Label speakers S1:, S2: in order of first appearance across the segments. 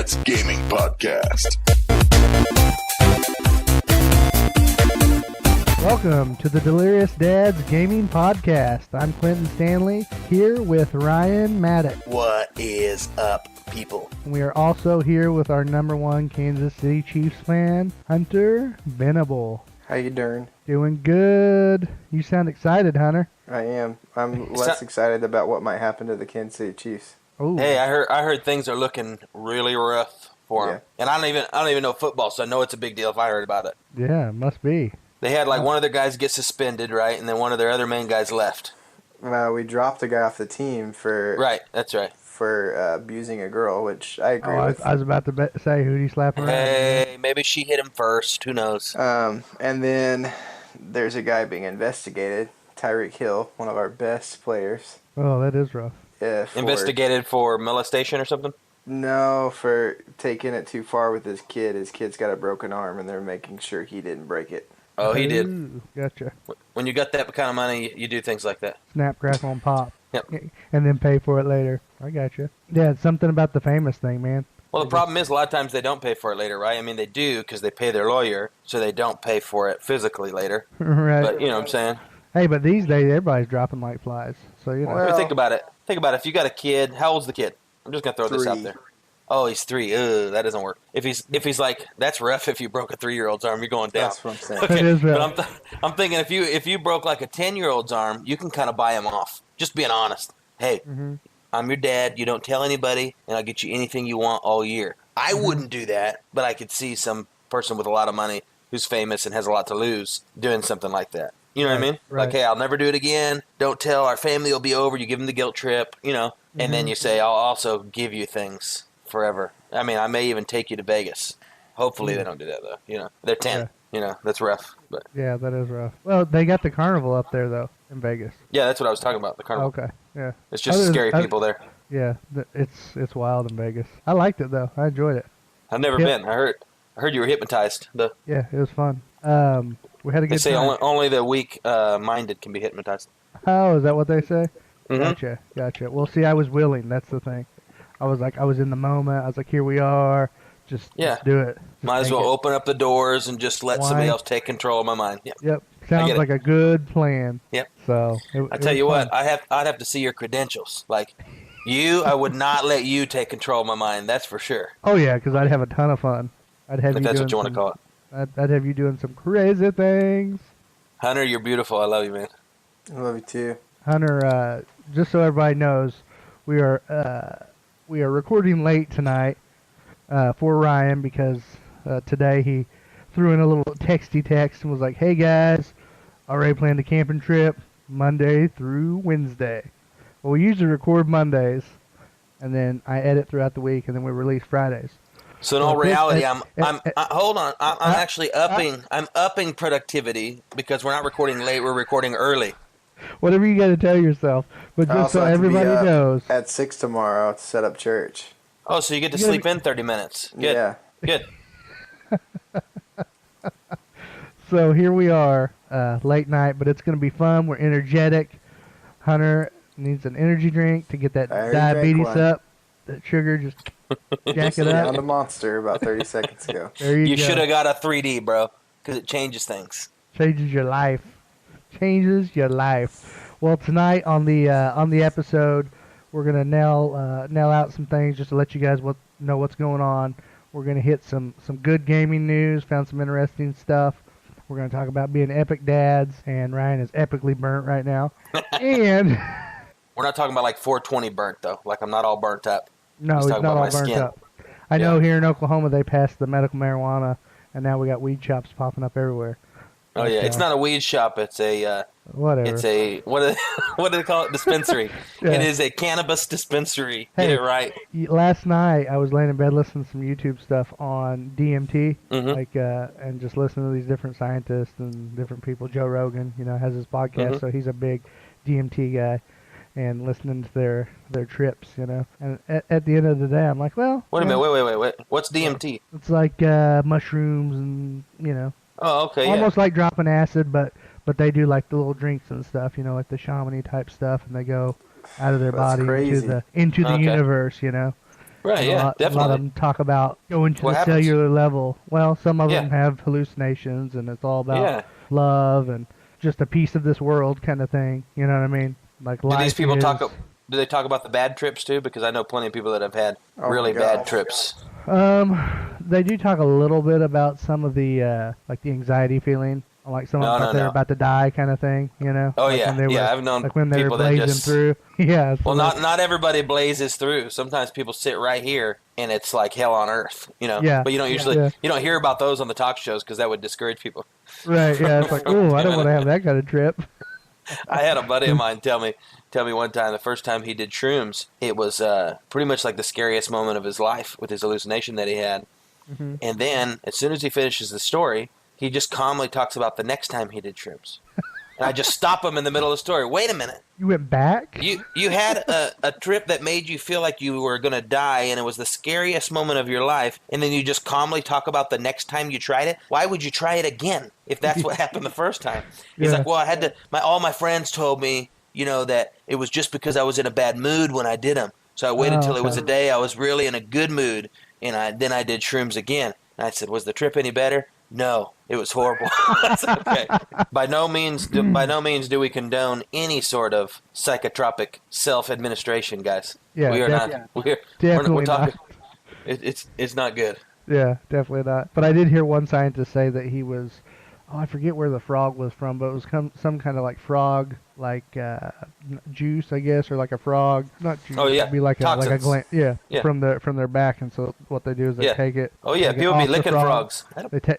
S1: Dad's Gaming Podcast.
S2: Welcome to the Delirious Dads Gaming Podcast. I'm Clinton Stanley, here with Ryan Maddock.
S3: What is up, people?
S2: We are also here with our number one Kansas City Chiefs fan, Hunter Venable.
S4: How you doing?
S2: Doing good. You sound excited, Hunter.
S4: I am. I'm less excited about what might happen to the Kansas City Chiefs.
S2: Ooh.
S3: Hey, I heard things are looking really rough for them, and I don't even know football, so I know it's a big deal if I heard about it.
S2: Yeah, must be.
S3: They had like one of their guys get suspended, right, and then one of their other main guys left.
S4: We dropped a guy off the team for
S3: That's right.
S4: For abusing a girl, which I agree with.
S2: I was about to say, who'd he slap around?
S3: Hey, maybe she hit him first. Who knows?
S4: And then there's a guy being investigated, Tyreek Hill, one of our best players.
S2: Oh, that is rough.
S3: Investigated for molestation or something?
S4: No, for taking it too far with his kid. His kid's got a broken arm, and they're making sure he didn't break it.
S3: Oh, he did.
S2: Ooh, gotcha.
S3: When you got that kind of money, you do things like that.
S2: Snap, crackle, and pop.
S3: Yep.
S2: And then pay for it later. I gotcha. Yeah, it's something about the famous thing, man.
S3: Well, the problem is a lot of times they don't pay for it later, right? I mean, they do because they pay their lawyer, so they don't pay for it physically later.
S2: Right.
S3: But you know what I'm saying?
S2: Hey, but these days everybody's dropping like flies. So, you know.
S3: I mean, think about it. Think about it. If you got a kid, how old's the kid? I'm just gonna throw this out there. Oh, he's 3. Ugh, that doesn't work. If he's like, that's rough. If you broke a 3-year-old's arm, you're going down.
S4: That's what I'm saying.
S3: Okay,
S2: It is rough.
S3: but I'm thinking if you broke like a 10-year-old's arm, you can kind of buy him off. Just being honest. Hey, I'm your dad. You don't tell anybody, and I'll get you anything you want all year. I wouldn't do that, but I could see some person with a lot of money who's famous and has a lot to lose doing something like that. You know what I mean?
S2: Right.
S3: Like, hey, I'll never do it again. Don't tell. Our family will be over. You give them the guilt trip, you know, and then you say, I'll also give you things forever. I mean, I may even take you to Vegas. Hopefully they don't do that, though. You know, they're 10.
S2: Yeah.
S3: You know, that's rough. But
S2: Yeah, that is rough. Well, they got the carnival up there, though, in Vegas.
S3: yeah, that's what I was talking about, the carnival.
S2: Okay, yeah.
S3: It's just scary people there.
S2: Yeah, it's wild in Vegas. I liked it, though. I enjoyed it.
S3: I've never
S2: Yep.
S3: been. I heard you were hypnotized, though.
S2: Yeah, it was fun. We had a
S3: They
S2: good
S3: say
S2: time.
S3: only the weak-minded can be hypnotized.
S2: Oh, is that what they say?
S3: Mhm.
S2: Gotcha. Well, see, I was willing. That's the thing. I was in the moment. I was like, here we are. Just do it. Just
S3: Might as
S2: take
S3: well
S2: it.
S3: open up the doors and just let somebody
S2: Why?
S3: else take control of my mind. Yeah.
S2: Yep. Sounds
S3: get it.
S2: like a good plan.
S3: Yep.
S2: So
S3: I tell you what, I'd have to see your credentials. Like I would not let you take control of my mind. That's for sure.
S2: Oh yeah, because I'd have a ton of fun. I'd have
S3: If
S2: you
S3: that's
S2: doing
S3: what you want to call it.
S2: I'd have you doing some crazy things.
S3: Hunter, you're beautiful. I love you, man.
S4: I love you too.
S2: Hunter, just so everybody knows, we are recording late tonight for Ryan because today he threw in a little texty text and was like, "Hey guys, already planned a camping trip Monday through Wednesday." Well, we usually record Mondays, and then I edit throughout the week, and then we release Fridays.
S3: So in all reality, hold on. I'm
S2: uh,
S3: actually upping productivity because we're not recording late. We're recording early.
S2: Whatever you got to tell yourself, but
S4: I
S2: just
S4: also
S2: so
S4: have to be
S2: everybody
S4: up
S2: knows.
S4: at 6 tomorrow to set up church.
S3: Oh, so you get to
S2: You gotta
S3: sleep in 30 minutes. Good.
S4: Yeah.
S3: Good.
S2: So here we are, late night, but it's going to be fun. We're energetic. Hunter needs an energy drink to get that
S4: I already
S2: diabetes
S4: drank one.
S2: up. That sugar, just jack it
S4: Down
S2: up.
S4: a monster about 30 seconds ago.
S2: There
S3: You
S2: go.
S3: should have got a 3D, bro, because it changes things.
S2: Changes your life. Changes your life. Well, tonight on the episode, we're gonna nail out some things just to let you guys know what's going on. We're gonna hit some good gaming news. Found some interesting stuff. We're gonna talk about being epic dads, and Ryan is epically burnt right now. And
S3: We're not talking about like 420 burnt, though. Like I'm not all burnt up.
S2: no,
S3: He's
S2: it's
S3: talking
S2: not
S3: about
S2: all
S3: my
S2: burnt
S3: skin.
S2: up. I know here in Oklahoma they passed the medical marijuana, and now we got weed shops popping up everywhere.
S3: Oh yeah, it's not a weed shop. It's a
S2: Whatever.
S3: it's a what do they call it? Dispensary.
S2: Yeah.
S3: It is a cannabis dispensary. Get
S2: Hey.
S3: it right.
S2: Last night I was laying in bed listening to some YouTube stuff on DMT,
S3: Mhm.
S2: and just listening to these different scientists and different people. Joe Rogan, has his podcast, so he's a big DMT guy, and listening to their trips, And at the end of the day, I'm like, well,
S3: Wait a minute. Wait. What's DMT?
S2: it's like mushrooms and
S3: Oh, okay. Yeah.
S2: almost like dropping acid, but they do like the little drinks and stuff, like the shamany type stuff, and they go out of their
S4: That's
S2: body
S4: crazy.
S2: into the
S3: Okay.
S2: universe,
S3: Right. Right,
S2: And
S3: yeah,
S2: a lot of
S3: definitely.
S2: them talk about going to
S3: What
S2: the
S3: happens?
S2: cellular level. Well, some of
S3: Yeah.
S2: them have hallucinations, and it's all about
S3: Yeah.
S2: love and just a piece of this world kind of thing. You know what I mean? Like
S3: Do these
S2: life
S3: people
S2: is.
S3: do they talk about the bad trips too? Because I know plenty of people that have had
S4: Oh my
S3: really
S4: God.
S3: bad trips.
S2: They do talk a little bit about some of the like the anxiety feeling, like someone
S3: No,
S2: thought
S3: no,
S2: they were
S3: no.
S2: about to die kind of thing. You know?
S3: Oh
S2: Like when
S3: yeah,
S2: they
S3: yeah.
S2: were,
S3: I've known
S2: like when they were
S3: people that
S2: blazing
S3: just
S2: through. Yeah. So
S3: well, not everybody blazes through. Sometimes people sit right here and it's like hell on earth, you know.
S2: Yeah.
S3: But you don't usually
S2: Yeah.
S3: you don't hear about those on the talk shows because that would discourage people.
S2: Right. Yeah. It's like, oh, I don't want to have that kind of trip.
S3: I had a buddy of mine tell me one time the first time he did shrooms, it was pretty much like the scariest moment of his life with his hallucination that he had.
S2: Hmm.
S3: And then as soon as he finishes the story, he just calmly talks about the next time he did shrooms. And I just stop him in the middle of the story. Wait a minute.
S2: You went back?
S3: You had a trip that made you feel like you were going to die, and it was the scariest moment of your life, and then you just calmly talk about the next time you tried it? Why would you try it again if that's what happened the first time? He's
S2: Yeah.
S3: like, well, I had to. All my friends told me, that it was just because I was in a bad mood when I did them. So I waited till it was a
S2: okay.
S3: day I was really in a good mood, and then I did shrooms again. And I said, was the trip any better? No, it was horrible. That's okay. By no means do we condone any sort of psychotropic self-administration, guys.
S2: Yeah,
S3: we are we're
S2: definitely
S3: talking.
S2: not.
S3: It's not good.
S2: Yeah, definitely not. But I did hear one scientist say that he was, oh, I forget where the frog was from, but it was some kind of like frog, like juice, I guess, or like a frog, not juice.
S3: Oh, yeah.
S2: It'd be like a
S3: Toxins.
S2: gland, yeah,
S3: Yeah.
S2: from their back. And so what they do is they
S3: Yeah.
S2: take it.
S3: Oh yeah,
S2: take it
S3: people be
S2: off the
S3: licking
S2: frog.
S3: frogs.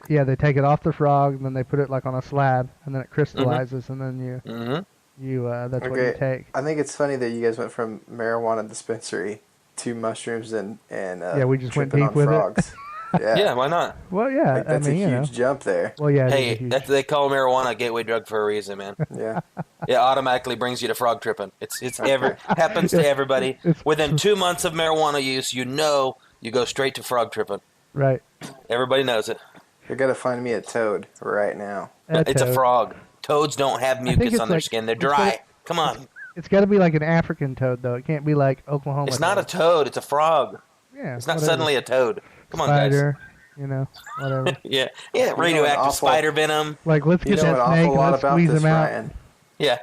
S2: They take it off the frog, and then they put it like on a slab, and then it crystallizes, and then
S3: Mm-hmm.
S2: that's what you take.
S4: I think it's funny that you guys went from marijuana dispensary to mushrooms and
S2: Yeah, we just went
S4: tripping
S2: deep
S4: on
S2: with it.
S4: frogs. Yeah.
S3: Yeah, why not?
S2: Well, yeah,
S4: Like, that's
S2: I mean,
S4: a huge jump there.
S2: Well, yeah, it is a
S3: Hey,
S2: huge.
S3: they call marijuana a gateway drug for a reason, man.
S4: Yeah.
S3: It automatically brings you to frog tripping. It's happens to everybody. Within 2 months of marijuana use, you go straight to frog tripping.
S2: Right.
S3: Everybody knows it.
S4: You're gonna find me a toad right now.
S3: It's a
S2: toad.
S3: frog. Toads don't have
S2: think
S3: mucus
S2: it's
S3: on their
S2: like-
S3: skin. They're
S2: it's
S3: dry.
S2: like-
S3: Come on.
S2: It's got to be like an African toad, though. It can't be like Oklahoma.
S3: It's not a toad. It's a frog.
S2: Yeah.
S3: It's not
S2: whatever.
S3: suddenly a toad. Come on,
S2: Spider, whatever.
S3: guys. Yeah.
S4: know
S3: Radioactive
S4: an awful-
S3: spider venom.
S2: Like, let's
S4: You
S2: get
S4: know an
S2: that snake
S4: awful
S2: and
S4: lot
S2: let's
S4: about
S2: squeeze
S4: this,
S2: him out.
S4: Ryan.
S3: Yeah.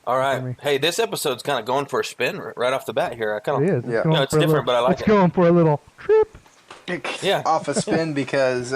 S3: All
S2: I
S3: right.
S2: mean-
S3: Hey, this episode's kind of going for a spin right off the bat here. I kind
S2: It
S3: of
S2: is.
S4: Yeah.
S2: Going
S3: No, it's
S2: for a
S3: different,
S2: little,
S3: but I like
S2: it's
S3: it.
S2: going for a little trip.
S3: Yeah.
S4: Off a spin because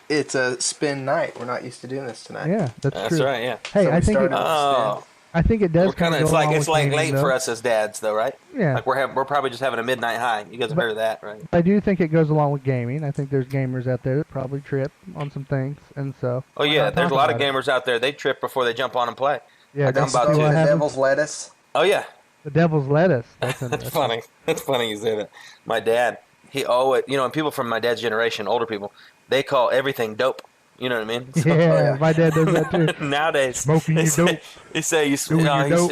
S4: it's a spin night. We're not used to doing this tonight.
S2: Yeah, that's
S3: That's
S2: true.
S3: right. Yeah.
S2: Hey,
S4: So
S2: I
S4: we
S2: think
S4: started-
S3: Oh,
S2: I think it does
S3: we're kind of.
S2: go
S3: It's like
S2: along
S3: it's
S2: with
S3: like
S2: gaming,
S3: late
S2: though.
S3: for us as dads, though, right?
S2: Yeah.
S3: Like we're probably just having a midnight high. You guys have heard of that, right?
S2: I do think it goes along with gaming. I think there's gamers out there that probably trip on some things, and so.
S3: Oh
S2: why
S3: yeah,
S2: not
S3: there's a
S2: talk
S3: lot of
S2: about it?
S3: gamers out there. They trip before they jump on and play.
S2: Yeah,
S3: Like,
S2: that's
S3: I'm about
S2: see
S3: to.
S2: what
S4: The
S2: happens.
S4: devil's lettuce.
S3: Oh yeah,
S2: The devil's lettuce. That's
S3: that's funny. That's funny you say that. My dad, he always, and people from my dad's generation, older people, they call everything dope. You know what I mean? So,
S2: Yeah, my dad does that too.
S3: nowadays,
S2: Smoking
S3: they
S2: your
S3: say,
S2: dope.
S3: They say
S2: Doing your dope.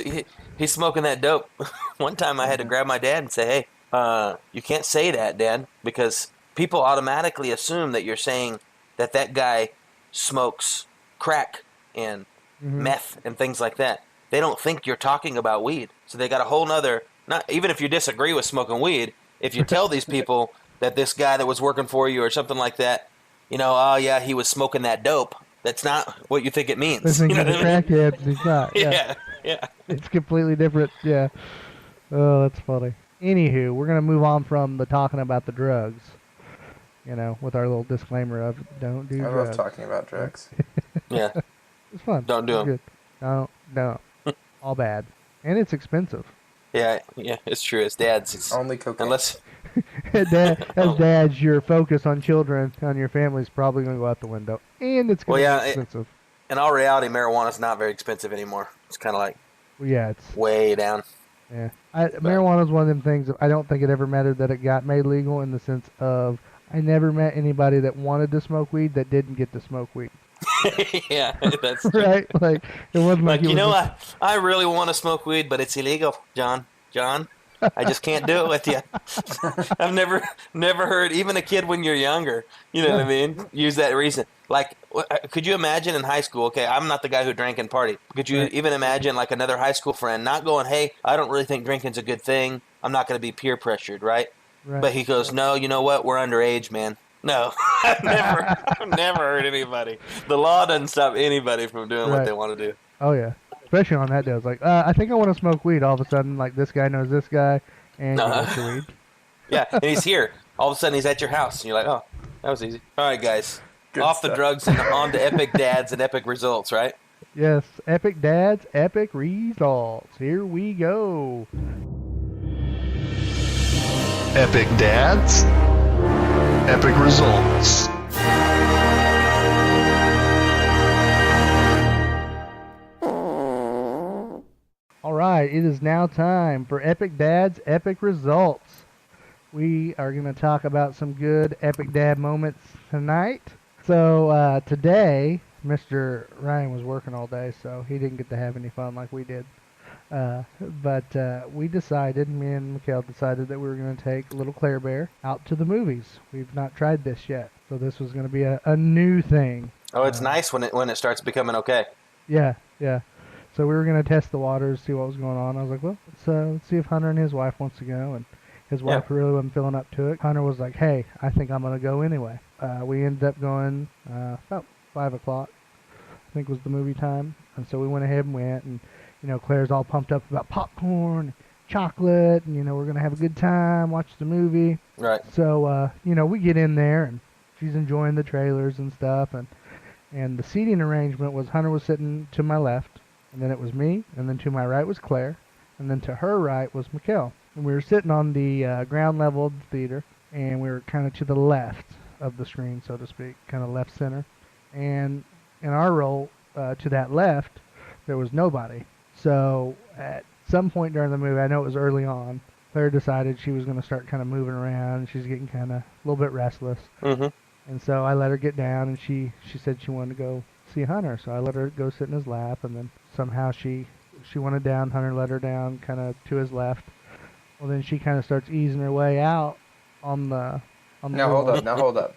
S3: he's smoking that dope. One time I had to grab my dad and say, hey, you can't say that, Dad, because people automatically assume that you're saying that guy smokes crack and meth and things like that. They don't think you're talking about weed. So they got a whole nother, not even if you disagree with smoking weed, if you tell these people that this guy that was working for you or something like that, oh yeah, he was smoking that dope. That's not what you think it means.
S2: They think
S3: You know
S2: he's a
S3: what I mean?
S2: crackhead, and he's not.
S3: Yeah.
S2: It's completely different. Yeah. Oh, that's funny. Anywho, we're gonna move on from the talking about the drugs. With our little disclaimer of don't do
S4: I
S2: drugs.
S4: love talking about drugs.
S3: Yeah.
S2: It's fun.
S3: Don't do
S2: It's
S3: 'em.
S2: good. No. All bad. And it's expensive.
S3: Yeah, it's true. It's dads. It's,
S4: Only cocaine.
S3: unless
S2: As dads, your focus on children, on your family is probably going to go out the window. And it's going to be expensive.
S3: in all reality, marijuana's not very expensive anymore. It's kind of like
S2: Well, yeah, it's...
S3: way down.
S2: Yeah. Marijuana is one of them things that I don't think it ever mattered that it got made legal in the sense of I never met anybody that wanted to smoke weed that didn't get to smoke weed.
S3: Yeah, that's true.
S2: Right? Like, it wasn't like,
S3: Like,
S2: it was
S3: I really want to smoke weed, but it's illegal, John. I just can't do it with you. I've never heard even a kid when you're younger, you know what I mean, use that reason. Like, could you imagine in high school? Okay, I'm not the guy who drank and partied. Could you even imagine like another high school friend not going, "Hey, I don't really think drinking's a good thing. I'm not going to be peer pressured," right?
S2: Right.
S3: But he goes, no, you know what? We're underage, man. No, I've never hurt anybody. The law doesn't stop anybody from doing what they want to do.
S2: Oh, yeah. Especially on that day. I was like, I think I want to smoke weed. All of a sudden, like, this guy knows this guy, and you got your weed.
S3: Yeah, and he's here. All of a sudden, he's at your house, and you're like, oh, that was easy. All right, guys.
S4: Good
S3: Off
S4: stuff.
S3: the drugs and on to epic dads and epic results, right?
S2: Yes, epic dads, epic results. Here we go.
S1: Epic dads, epic results.
S2: All right, it is now time for Epic Dad's Epic Results. We are going to talk about some good Epic Dad moments tonight. So today, Mr. Ryan was working all day, so he didn't get to have any fun like we did. But we decided, me and Mikhail decided that we were going to take little Claire Bear out to the movies. We've not tried this yet, so this was going to be a new thing.
S3: Oh, it's nice when it starts becoming okay.
S2: Yeah. So we were going to test the waters, see what was going on. I was like, well, let's see if Hunter and his wife wants to go. And his wife really wasn't feeling up to it. Hunter was like, hey, I think I'm going to go anyway. We ended up going about 5 o'clock, I think was the movie time. And so we went ahead and went. And, Claire's all pumped up about popcorn, chocolate, and, we're going to have a good time, watch the movie.
S3: Right.
S2: So, we get in there, and she's enjoying the trailers and stuff. And the seating arrangement was Hunter was sitting to my left. And then it was me, and then to my right was Claire, and then to her right was Mikkel. And we were sitting on the ground level of the theater, and we were kind of to the left of the screen, so to speak, kind of left center. And in our row, to that left, there was nobody. So at some point during the movie, I know it was early on, Claire decided she was going to start kind of moving around, and she's getting kind of a little bit restless.
S3: Mm-hmm.
S2: And so I let her get down, and she said she wanted to go see Hunter, so I let her go sit in his lap, and then somehow she wanted down. Hunter let her down, kind of to his left. Well, then she kind of starts easing her way out on the.
S4: Now hold up.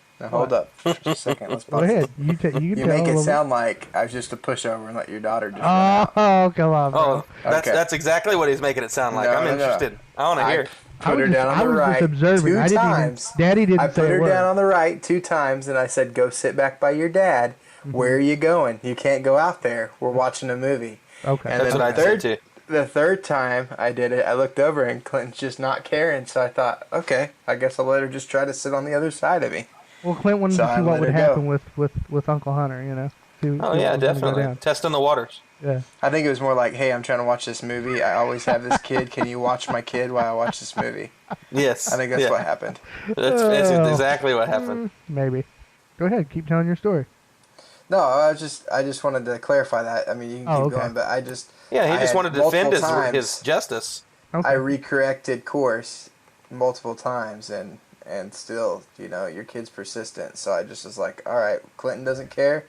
S4: Just a second. Let's
S2: go ahead. You can
S4: you make it sound like I was just a pushover and let your daughter just.
S2: Oh, come on, bro.
S3: Oh, that's exactly what he's making it sound like. I'm interested. I want to hear.
S4: Put her down on the right
S2: observing.
S4: two times.
S2: Daddy didn't say
S4: I put her
S2: word.
S4: down on the right 2 times, and I said, "Go sit back by your dad." Mm-hmm. Where are you going? You can't go out there. We're watching a movie.
S2: Okay.
S4: And
S3: that's what I'd say too.
S4: The third time I did it, I looked over and Clinton's just not caring. So I thought, okay, I guess I'll let her just try to sit on the other side of me.
S2: Well, Clint wanted to see what would happen with Uncle Hunter, See
S3: yeah, definitely. Testing the waters.
S2: Yeah.
S4: I think it was more like, hey, I'm trying to watch this movie. I always have this kid. Can you watch my kid while I watch this movie?
S3: Yes.
S4: I think that's what happened.
S3: That's exactly what happened.
S2: Maybe. Go ahead. Keep telling your story.
S4: No, I just wanted to clarify that. I mean, you can keep going, but I just...
S3: Yeah, he just wanted to defend
S4: times,
S3: his justice.
S2: Okay.
S4: I recorrected course multiple times, and still, your kid's persistent. So I just was like, all right, Clinton doesn't care.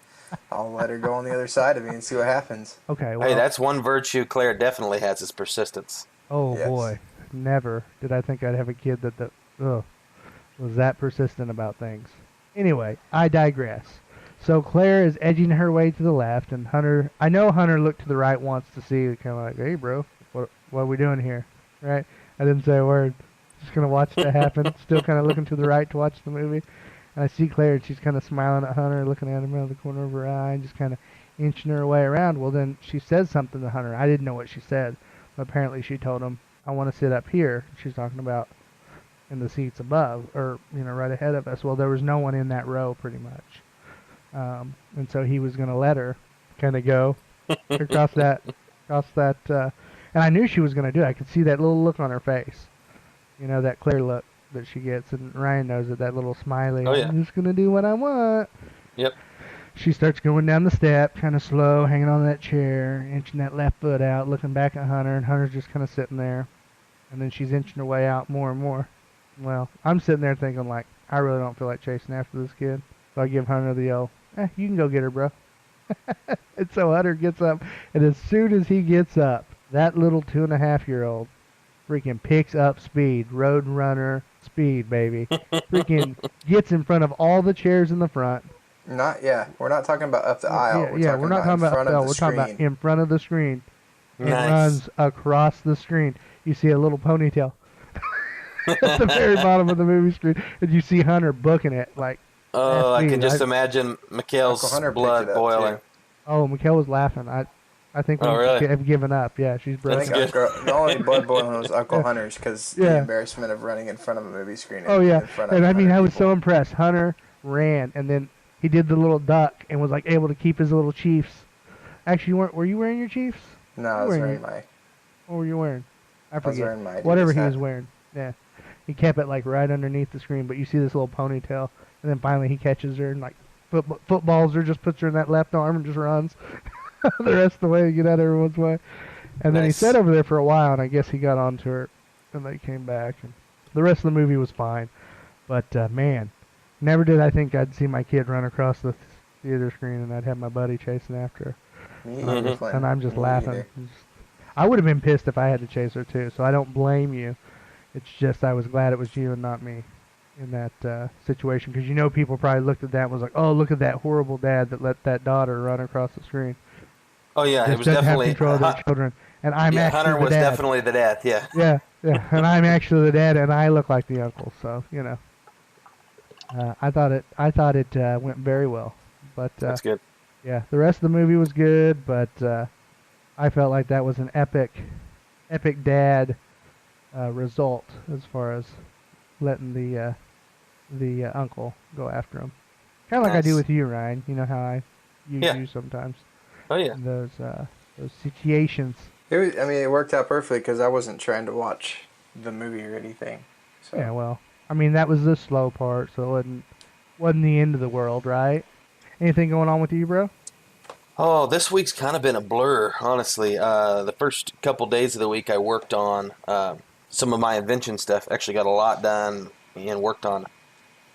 S4: I'll let her go on the other side of me and see what happens.
S2: Okay. Well,
S3: hey, that's one virtue Claire definitely has, is persistence.
S2: Oh, yes. Boy. Never did I think I'd have a kid that was that persistent about things. Anyway, I digress. So Claire is edging her way to the left, and I know Hunter looked to the right once to see, kind of like, hey, bro, what are we doing here? Right? I didn't say a word. Just going to watch that happen. Still kind of looking to the right to watch the movie. And I see Claire, and she's kind of smiling at Hunter, looking at him out of the corner of her eye, and just kind of inching her way around. Well, then she says something to Hunter. I didn't know what she said, but apparently she told him, I want to sit up here. She's talking about in the seats above, or, right ahead of us. Well, there was no one in that row, pretty much. And so he was going to let her kind of go across that, and I knew she was going to do it. I could see that little look on her face, that Claire look that she gets, and Ryan knows it, that little smiley,
S3: oh, yeah.
S2: I'm just going to do what I want.
S3: Yep.
S2: She starts going down the step, kind of slow, hanging on that chair, inching that left foot out, looking back at Hunter, and Hunter's just kind of sitting there, and then she's inching her way out more and more. Well, I'm sitting there thinking, like, I really don't feel like chasing after this kid. So I give Hunter the yell, you can go get her, bro. And so Hunter gets up, and as soon as he gets up, that little 2.5-year-old freaking picks up speed, road runner speed, baby. Freaking gets in front of all the chairs in the front.
S4: We're not talking about up the aisle.
S2: We're not talking about up the aisle. We're talking about in front of the screen.
S3: Nice.
S2: It runs across the screen. You see a little ponytail. at the very bottom of the movie screen, and you see Hunter booking it like.
S3: Oh, I
S2: me.
S3: can just imagine
S4: Uncle
S3: Mikhail's
S4: Hunter picked
S3: blood
S4: it up,
S3: boiling.
S4: too.
S2: Oh, Mikhail was laughing. I think we
S3: really?
S2: have given up. Yeah, she's
S4: I
S2: broken.
S4: think the only blood boiling was Uncle Hunter's because the
S2: Yeah.
S4: embarrassment of running in front of a movie screen.
S2: Oh yeah,
S4: in front of
S2: and I mean
S4: 100
S2: I was
S4: people.
S2: so impressed. Hunter ran, and then he did the little duck, and was like able to keep his little Chiefs. Actually, were you wearing your Chiefs?
S4: No, I
S2: You
S4: was
S2: were
S4: wearing
S2: in-
S4: my.
S2: What were you wearing? I
S4: was
S2: forget.
S4: wearing my
S2: Whatever
S4: Adidas
S2: he
S4: hat.
S2: was wearing. Yeah, he kept it like right underneath the screen, but you see this little ponytail, and then finally he catches her and like footballs her, just puts her in that left arm and just runs the rest of the way to get out of everyone's way. And then he
S3: Nice.
S2: sat over there for a while, and I guess he got onto her, and they came back. And the rest of the movie was fine, but man, never did I think I'd see my kid run across the theater screen, and I'd have my buddy chasing after her.
S4: Me
S3: Mhm.
S4: either, Clinton.
S2: And I'm just
S4: Me
S2: laughing.
S4: either.
S2: I would have been pissed if I had to chase her too, so I don't blame you. It's just I was glad it was you and not me in that situation, because you know people probably looked at that and was like, "Oh, look at that horrible dad that let that daughter run across the screen."
S3: Oh yeah,
S2: Just
S3: it was
S2: doesn't
S3: definitely
S2: have control of their children, and I'm
S3: yeah.
S2: actually
S3: Hunter
S2: the
S3: was
S2: dad.
S3: definitely the dad. Yeah.
S2: Yeah, and I'm actually the dad, and I look like the uncle, so you know. I thought it went very well, but
S3: That's good.
S2: yeah, the rest of the movie was good, but I felt like that was an epic dad result as far as letting the uncle go after him. Kind of like I do
S3: Nice.
S2: with you, Ryan. You know how I use
S3: Yeah.
S2: you sometimes
S3: Oh yeah.
S2: in those situations.
S4: It worked out perfectly because I wasn't trying to watch the movie or anything. So
S2: Yeah, well, I mean that was the slow part, so it wasn't the end of the world, right? Anything going on with you, bro?
S3: Oh, this week's kind of been a blur, honestly. The first couple days of the week, I worked on some of my invention stuff. Actually, got a lot done and worked on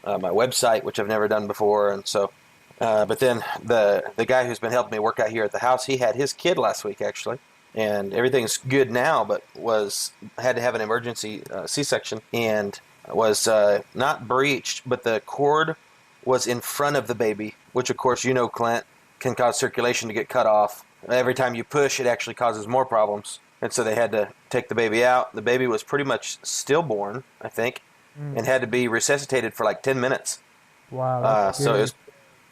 S3: my website, which I've never done before. And so, but then the guy who's been helping me work out here at the house, he had his kid last week actually, and everything's good now, but had to have an emergency C-section and was not breached, but the cord was in front of the baby, which of course you know, Clint, can cause circulation to get cut off. Every time you push, it actually causes more problems. And so they had to take the baby out. The baby was pretty much stillborn, I think, and had to be resuscitated for like 10 minutes.
S2: Wow. That's
S3: So it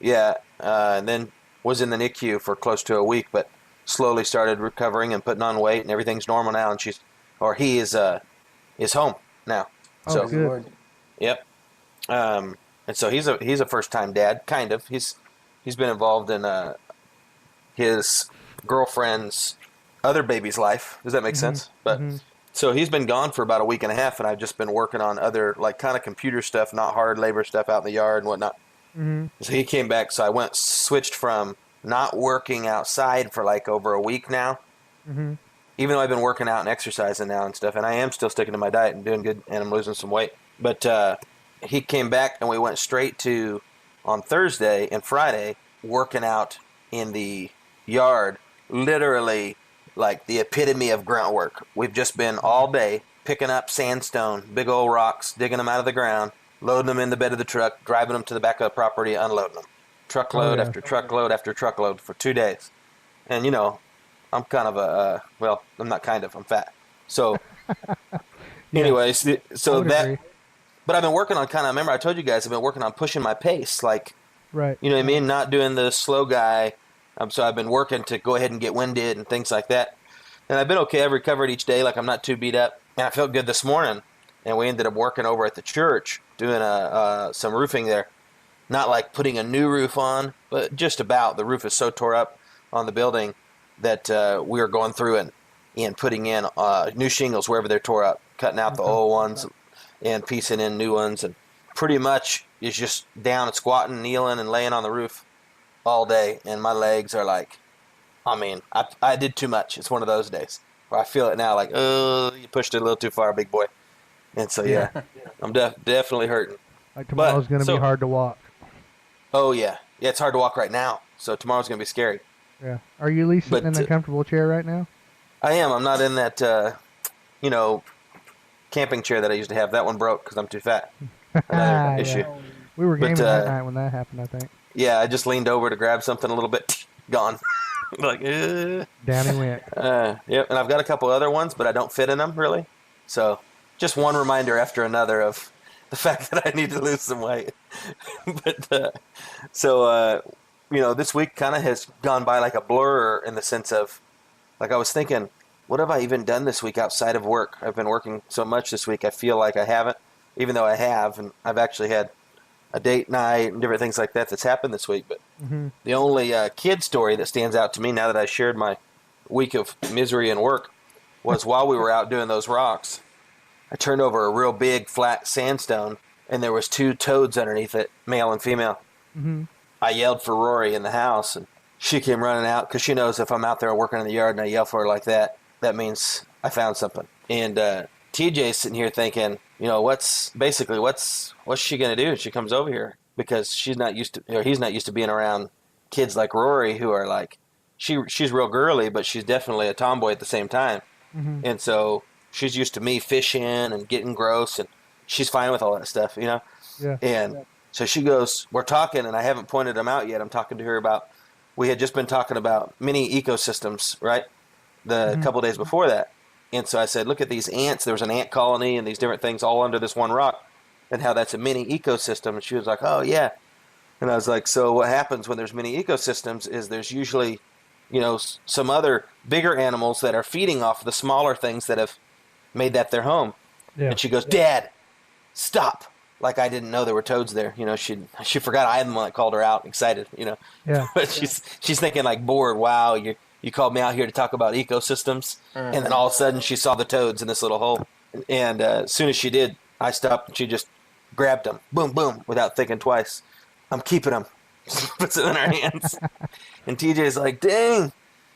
S2: scary.
S3: was, and then was in the NICU for close to a week, but slowly started recovering and putting on weight, and everything's normal now. And he is home now.
S2: Oh,
S3: So,
S2: good.
S4: Lord.
S3: yep. And so he's a first time dad, kind of. He's been involved in his girlfriend's other baby's life. Does that make sense? But so he's been gone for about a week and a half, and I've just been working on other like kind of computer stuff, not hard labor stuff out in the yard and whatnot. So he came back. So I switched from not working outside for like over a week now. Even though I've been working out and exercising now and stuff, and I am still sticking to my diet and doing good, and I'm losing some weight. But he came back, and we went straight to, on Thursday and Friday, working out in the yard, literally like the epitome of grunt work. We've just been all day picking up sandstone, big old rocks, digging them out of the ground, loading them in the bed of the truck, driving them to the back of the property, unloading them. Truckload after truckload after truckload for 2 days. And, you know, I'm kind of I'm not kind of, I'm fat. So, anyways, so that,
S2: agree.
S3: but I've been working on remember I told you guys I've been working on pushing my pace, like,
S2: Right.
S3: you know what I mean? Not doing the slow guy. So I've been working to go ahead and get winded and things like that. And I've been okay. I've recovered each day. Like I'm not too beat up. And I felt good this morning. And we ended up working over at the church doing some roofing there. Not like putting a new roof on, but just about. The roof is so tore up on the building that we are going through and putting in new shingles wherever they're tore up, cutting out the old ones and piecing in new ones. And pretty much is just down and squatting, kneeling, and laying on the roof all day. And my legs are like, I did too much. It's one of those days where I feel it now, like, oh, you pushed it a little too far, big boy. And so, yeah, I'm definitely hurting.
S2: Like tomorrow's going to be hard to walk.
S3: Oh, yeah. Yeah, it's hard to walk right now. So tomorrow's going to be scary.
S2: Yeah. Are you at least sitting in a comfortable chair right now?
S3: I am. I'm not in that, camping chair that I used to have. That one broke because I'm too fat. Another issue.
S2: We were gaming that night when that happened, I think.
S3: Yeah, I just leaned over to grab something a little bit. Gone. Like,
S2: Down he went.
S3: Yep. And I've got a couple other ones, but I don't fit in them really. So just one reminder after another of the fact that I need to lose some weight. But this week kind of has gone by like a blur in the sense of, like, I was thinking, what have I even done this week outside of work? I've been working so much this week. I feel like I haven't, even though I have, and I've actually had a date night and different things like that that's happened this week. But the only kid story that stands out to me now that I shared my week of misery and work was while we were out doing those rocks, I turned over a real big flat sandstone, and there was 2 toads underneath it, male and female. I yelled for Rory in the house, and she came running out because she knows if I'm out there working in the yard and I yell for her like that, that means I found something. And TJ's sitting here thinking, what's she gonna do when she comes over here? Because he's not used to being around kids like Rory who are like, she's real girly, but she's definitely a tomboy at the same time. And so she's used to me fishing and getting gross, and she's fine with all that stuff, Yeah. And so she goes, we're talking, and I haven't pointed them out yet. I'm talking to her about, we had just been talking about mini ecosystems, right? The couple days before that. And so I said, look at these ants. There was an ant colony and these different things all under this one rock, and how that's a mini ecosystem. And she was like, oh, yeah. And I was like, so what happens when there's mini ecosystems is there's usually, some other bigger animals that are feeding off the smaller things that have made that their home. Yeah. And she goes, Dad, stop. Like I didn't know there were toads there. She forgot I am the one that called her out, excited,
S2: Yeah.
S3: But she's thinking like bored, wow, you called me out here to talk about ecosystems. And then all of a sudden she saw the toads in this little hole. And as soon as she did, I stopped and she just grabbed them. Boom, boom, without thinking twice. I'm keeping them. Puts it in her hands. And TJ's like, dang,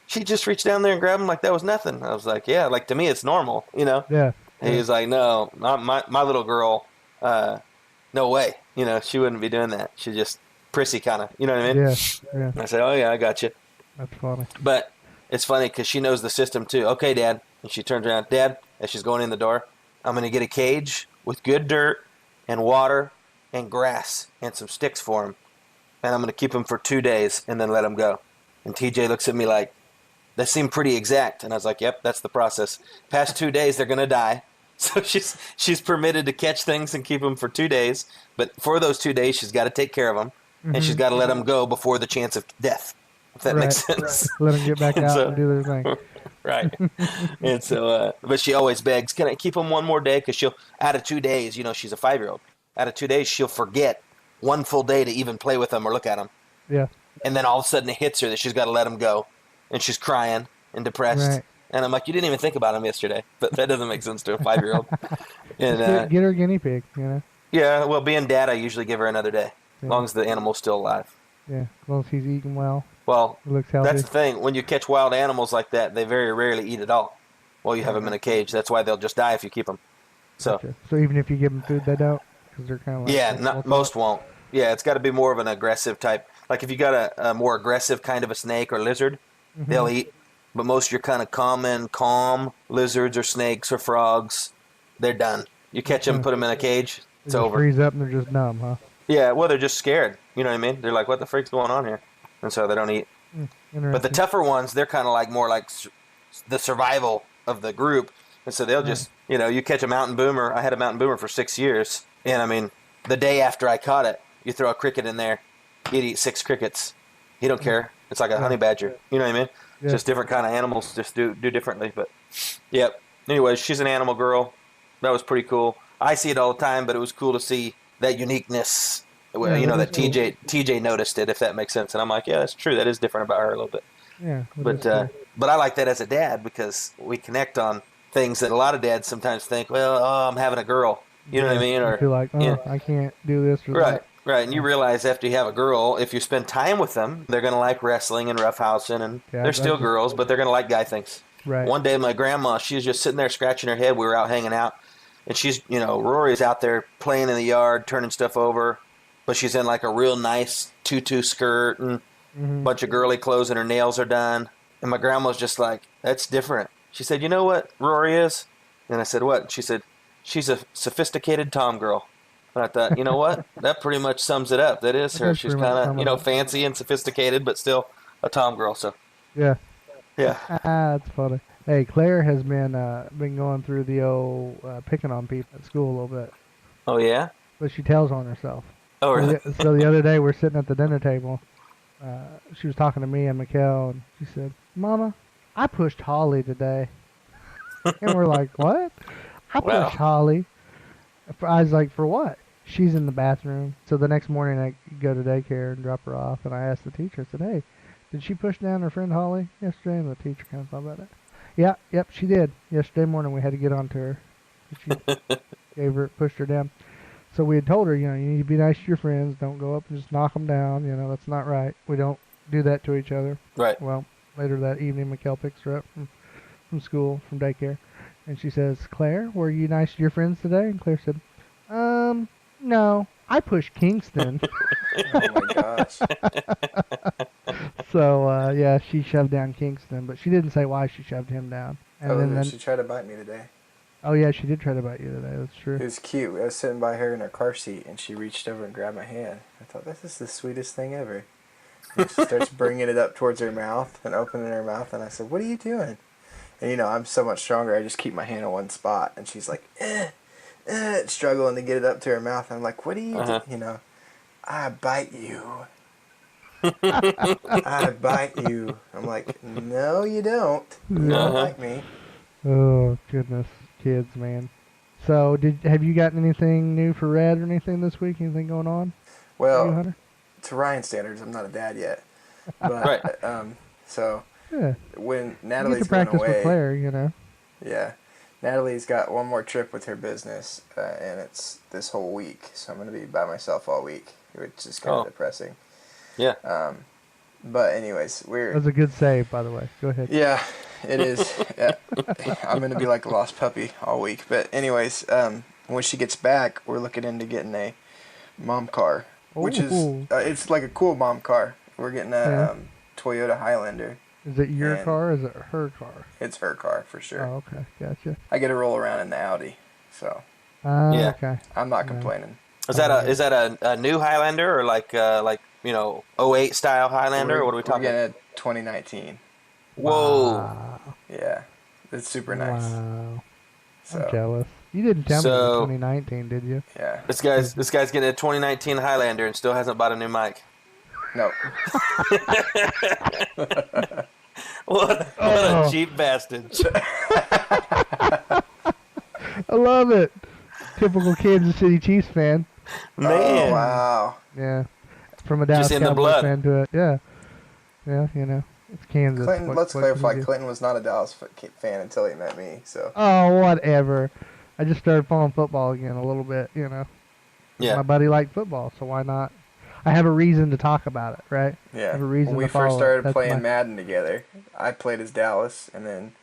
S3: she just reached down there and grabbed them like that was nothing. I was like, yeah, like to me it's normal,
S2: Yeah.
S3: And he was like, no, not my little girl, no way. She wouldn't be doing that. She's just prissy kind of, you know what I mean?
S2: Yeah.
S3: I said, oh yeah, I got you.
S2: That's funny.
S3: But it's funny because she knows the system too. Okay, Dad. And she turns around, Dad, as she's going in the door, I'm going to get a cage with good dirt and water and grass and some sticks for him. And I'm going to keep him for 2 days and then let him go. And TJ looks at me like, that seemed pretty exact. And I was like, yep, that's the process. Past 2 days, they're going to die. So she's permitted to catch things and keep them for 2 days. But for those 2 days, she's got to take care of them. And she's got to let them go before the chance of death. If that makes sense.
S2: Right. Let them get back out and do their thing.
S3: Right. And so, but she always begs, can I keep them one more day? Because out of 2 days, she's a 5-year-old. Out of 2 days, she'll forget one full day to even play with them or look at them.
S2: Yeah.
S3: And then all of a sudden it hits her that she's got to let them go. And she's crying and depressed. Right. And I'm like, you didn't even think about them yesterday. But that doesn't make sense to a 5-year-old. And
S2: get her a guinea pig,
S3: Yeah, well, being Dad, I usually give her another day. As long as the animal's still alive.
S2: Yeah, as long as he's eating well.
S3: Well,
S2: looks healthy.
S3: That's the thing. When you catch wild animals like that, they very rarely eat at all. Well, you have them in a cage. That's why they'll just die if you keep them. So,
S2: gotcha. So even if you give them food, they don't? Because they're kind of like...
S3: most won't. Yeah, it's got to be more of an aggressive type. Like if you got a more aggressive kind of a snake or lizard, they'll eat. But most of your kind of calm lizards or snakes or frogs, they're done. You catch them, put them in a cage, it's over.
S2: Freeze up and they're just numb, huh?
S3: Yeah, well, they're just scared. You know what I mean? They're like, what the freak's going on here? And so they don't eat. But the tougher ones, they're kind of like more like the survival of the group. And so they'll just, you catch a mountain boomer. I had a mountain boomer for 6 years. And I mean, the day after I caught it, you throw a cricket in there, he'd eat 6 crickets. He don't care. It's like a honey badger. You know what I mean? Yeah. Just different kind of animals just do differently. But, yep. Anyways, she's an animal girl. That was pretty cool. I see it all the time, but it was cool to see that uniqueness. That TJ noticed it, if that makes sense. And I'm like, yeah, that's true. That is different about her a little bit.
S2: Yeah.
S3: But I like that as a dad because we connect on things that a lot of dads sometimes think, well, I'm having a girl. You know what I mean? Or
S2: feel like, I can't do this. Or
S3: right.
S2: That.
S3: Right, and you realize after you have a girl, if you spend time with them, they're going to like wrestling and roughhousing, and they're still girls, but they're going to like guy things.
S2: Right.
S3: One day, my grandma, she was just sitting there scratching her head. We were out hanging out, and she's, Rory's out there playing in the yard, turning stuff over, but she's in like a real nice tutu skirt and a bunch of girly clothes, and her nails are done. And my grandma's just like, that's different. She said, you know what Rory is? And I said, what? And she said, she's a sophisticated tom girl. And I thought, you know what? That pretty much sums it up. That is her. She's kind of, fancy and sophisticated, but still a tom girl. So
S2: yeah.
S3: Yeah.
S2: That's funny. Hey, Claire has been going through the old picking on people at school a little bit,
S3: Oh yeah.
S2: but she tells on herself.
S3: Oh
S2: So
S3: really?
S2: the other day we're sitting at the dinner table. She was talking to me and Mikkel, and she said, "Mama, I pushed Holly today." And we're like, "What?" I
S3: Well.
S2: pushed Holly. I was like, "For what?" She's in the bathroom. So the next morning I go to daycare and drop her off, and I asked the teacher, I said, "Hey, did she push down her friend Holly yesterday?" And the teacher kind of thought about it. Yeah, yep, she did. Yesterday morning we had to get onto her. She pushed her down. So we had told her, you need to be nice to your friends. Don't go up and just knock them down. That's not right. We don't do that to each other.
S3: Right.
S2: Well, later that evening, Mikkel picks her up from school, from daycare. And she says, "Claire, were you nice to your friends today?" And Claire said, no, I pushed Kingston."
S4: Oh my gosh.
S2: So, yeah, she shoved down Kingston, but she didn't say why she shoved him down. And then
S4: She tried to bite me today.
S2: oh, yeah, she did try to bite you today. That's true.
S4: It was cute. I was sitting by her in her car seat, and she reached over and grabbed my hand. I thought, this is the sweetest thing ever. And she starts bringing it up towards her mouth and opening her mouth, and I said, "What are you doing?" And, I'm so much stronger, I just keep my hand in one spot. And she's like, struggling to get it up to her mouth. I'm like, "What are you doing?" "I bite you." "I bite you." I'm like, "No, you don't. You don't like me."
S2: Oh, goodness. Kids, man. So, have you gotten anything new for Red or anything this week? Anything going on?
S4: Well,
S2: you, Hunter?
S4: to Ryan standards, I'm not a dad yet. But, so
S2: Yeah.
S4: when
S2: You get
S4: Natalie's
S2: to
S4: going
S2: practice
S4: away,
S2: with Claire,
S4: yeah, Natalie's got one more trip with her business, and it's this whole week. So I'm going to be by myself all week, which is kind of depressing.
S3: Yeah.
S4: But anyways,
S2: That was a good save, by the way. Go ahead.
S4: Yeah, it is. Yeah. I'm going to be like a lost puppy all week. But anyways, when she gets back, we're looking into getting a mom car, which is it's like a cool mom car. We're getting a Toyota Highlander.
S2: Is it your car or is it her car?
S4: It's her car for sure.
S2: Oh, okay. Gotcha.
S4: I get to roll around in the Audi, so
S3: Yeah.
S2: Okay.
S4: I'm not complaining.
S3: Is that a new Highlander or like 08 style Highlander, or what are we talking?
S4: We're getting a 2019.
S3: Whoa.
S2: Wow.
S4: Yeah, it's super nice.
S2: Wow.
S4: So
S2: I'm jealous. You didn't tell me it was 2019, did you?
S4: yeah,
S3: This guy's getting a 2019 Highlander and still hasn't bought a new mic.
S4: no.
S3: What a cheap bastard.
S2: I love it. Typical Kansas City Chiefs fan.
S3: Man.
S4: Oh wow.
S2: Yeah. From a Dallas
S3: in the
S2: Cowboys
S3: blood.
S2: fan to it. Yeah. Yeah, it's Kansas.
S4: Clinton,
S2: What
S4: let's
S2: can you
S4: clarify.
S2: do?
S4: Clinton was not a Dallas fan until he met me. So
S2: Oh, whatever. I just started following football again a little bit,
S3: Yeah.
S2: My buddy liked football, so why not? I have a reason to talk about it, right?
S4: yeah,
S2: I have a reason
S4: when we
S2: to follow
S4: first started
S2: That's
S4: playing Madden together, I played as Dallas, and then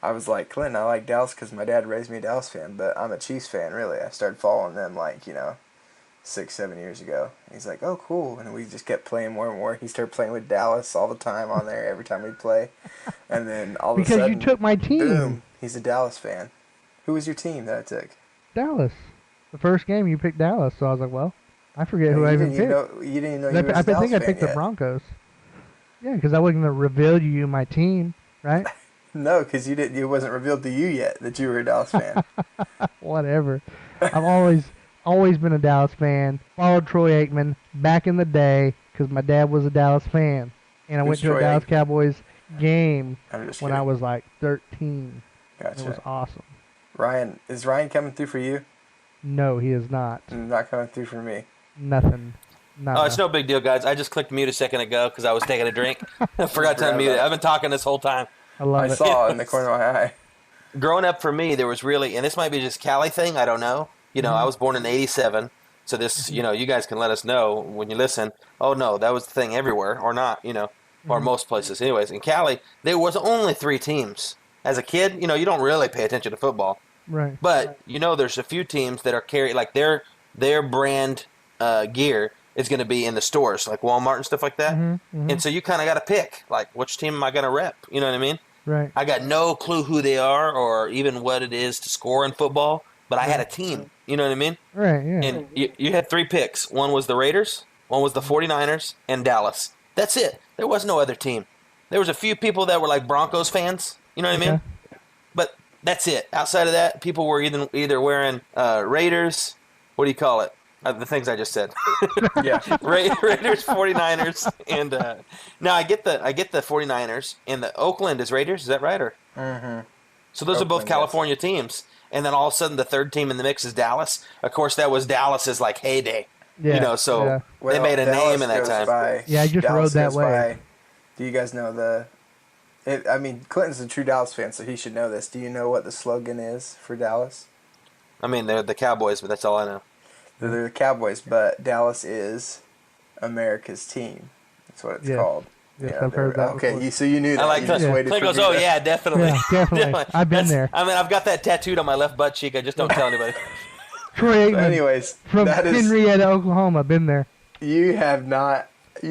S4: I was like, Clinton, I like Dallas because my dad raised me a Dallas fan, but I'm a Chiefs fan, really. I started following them 6-7 years ago. He's like, oh, cool. And we just kept playing more and more. He started playing with Dallas all the time on there every time we play. And then all of a
S2: Because
S4: sudden,
S2: you took my team.
S4: boom, he's a Dallas fan. Who was your team that I took?
S2: Dallas. The first game you picked Dallas, so I was like, well, I forget who I even picked.
S4: You didn't even know you were a
S2: I
S4: Dallas
S2: think I
S4: fan
S2: picked
S4: yet.
S2: the Broncos. Yeah, because I wasn't going to reveal to you my team, right?
S4: No, because it wasn't revealed to you yet that you were a Dallas fan.
S2: Whatever. I've always been a Dallas fan. Followed Troy Aikman back in the day because my dad was a Dallas fan. And I went
S4: Who's
S2: to a
S4: Troy
S2: Dallas
S4: Aikman?
S2: Cowboys game
S4: I'm just
S2: when
S4: kidding.
S2: I was like 13.
S4: Gotcha.
S2: It was awesome.
S4: Ryan, is Ryan coming through for you?
S2: No, he is not.
S4: Not coming through for me.
S2: Nothing.
S3: Oh, it's no big deal, guys. I just clicked mute a second ago because I was taking a drink. I forgot to unmute it. I've been talking this whole time.
S2: I love
S4: I
S2: it.
S4: saw it in the corner of my eye.
S3: Growing up for me, there was really, and this might be just Cali thing, I don't know. I was born in 87, so this, you guys can let us know when you listen. Oh, no, that was the thing everywhere, or not, or most places. Anyways, in Cali, there was only 3 teams. As a kid, you don't really pay attention to football.
S2: Right.
S3: But, there's a few teams that are carrying, like their brand gear is going to be in the stores, like Walmart and stuff like that. And so you kind of got to pick, like, which team am I going to rep? You know what I mean?
S2: Right.
S3: I got no clue who they are or even what it is to score in football, but I had a team. You know what I mean?
S2: Right, yeah.
S3: And you had 3 picks. One was the Raiders, one was the 49ers, and Dallas. That's it. There was no other team. There was a few people that were like Broncos fans. You know what I mean? That's it. Outside of that, people were either wearing Raiders. What do you call it? The things I just said.
S4: Yeah.
S3: Raiders, 49ers, and now I get the 49ers, and the Oakland is Raiders. Is that right? Or so those are both
S4: Oakland,
S3: California teams, and then all of a sudden the third team in the mix is Dallas. Of course, that was Dallas's like heyday.
S2: Yeah,
S3: So
S2: yeah.
S3: they made a
S4: Dallas
S3: name in that
S4: goes
S3: time.
S4: by-
S2: Yeah, I just
S4: Dallas
S2: rode that
S4: goes
S2: wave.
S4: by- do you guys know I mean, Clinton's a true Dallas fan, so he should know this. Do you know what the slogan is for Dallas?
S3: I mean, they're the Cowboys, but that's all I know.
S4: They're the Cowboys, but Dallas is America's team. That's what it's
S2: Yes.
S4: called.
S2: Yes,
S4: Yeah,
S2: I've heard that
S4: Okay,
S2: before.
S4: so you knew that.
S3: I like
S4: you
S3: that.
S4: just waited
S3: Clint
S4: for
S3: goes,
S4: me
S3: "Oh
S4: to-
S3: yeah, definitely,
S2: Yeah, definitely. I've been there.
S3: I mean, I've got that tattooed on my left butt cheek. I just don't tell anybody.
S2: Troy
S4: So
S2: Aikman
S4: anyways,
S2: from
S4: that is
S2: Henrietta, Oklahoma. Been there.
S4: you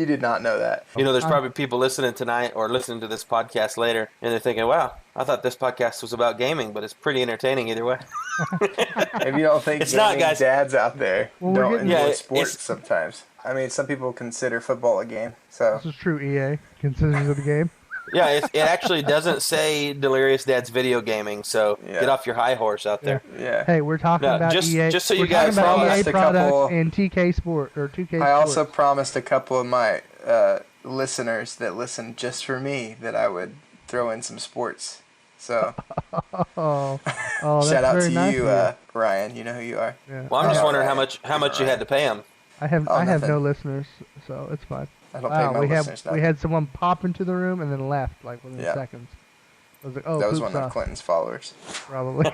S4: did not know that.
S3: There's probably people listening tonight or listening to this podcast later, and they're thinking, "Wow, I thought this podcast was about gaming, but it's pretty entertaining either way."
S4: If you don't think
S3: It's not,
S4: gaming
S3: guys.
S4: dads out there
S2: Well, we're
S4: don't
S2: getting-
S4: enjoy
S3: Yeah,
S4: sports
S3: it's-
S4: sometimes. I mean, some people consider football a game. So
S2: This is true. EA considers it a game.
S3: Yeah, it actually doesn't say Delirious Dad's video gaming, so
S4: Yeah.
S3: get off your high horse out there.
S4: yeah.
S2: Hey, we're talking
S3: No,
S2: about
S3: just-
S2: EA.
S3: just so you
S2: we're talking
S3: guys
S2: about
S4: promised
S2: EA
S4: a
S2: products
S4: couple-
S2: and 2K Sport or 2K.
S4: I also
S2: Sports.
S4: promised a couple of my listeners that listen just for me that I would throw in some sports. So
S2: Oh, that's
S4: shout out
S2: very
S4: to
S2: nice
S4: you,
S2: of
S4: Ryan. You know who you are.
S2: Yeah.
S3: Well, I'm just
S4: Oh,
S3: wondering how
S4: right.
S3: much you had to pay him.
S2: I have
S4: Oh,
S2: I have
S4: nothing.
S2: no listeners, so it's fine.
S4: I don't pay
S2: Wow,
S4: my listeners
S2: we
S4: nothing.
S2: had someone pop into the room and then left like within
S4: Yeah.
S2: seconds. I was like, oh,
S4: That was
S2: poop
S4: one of
S2: sauce,
S4: Clinton's followers.
S2: probably.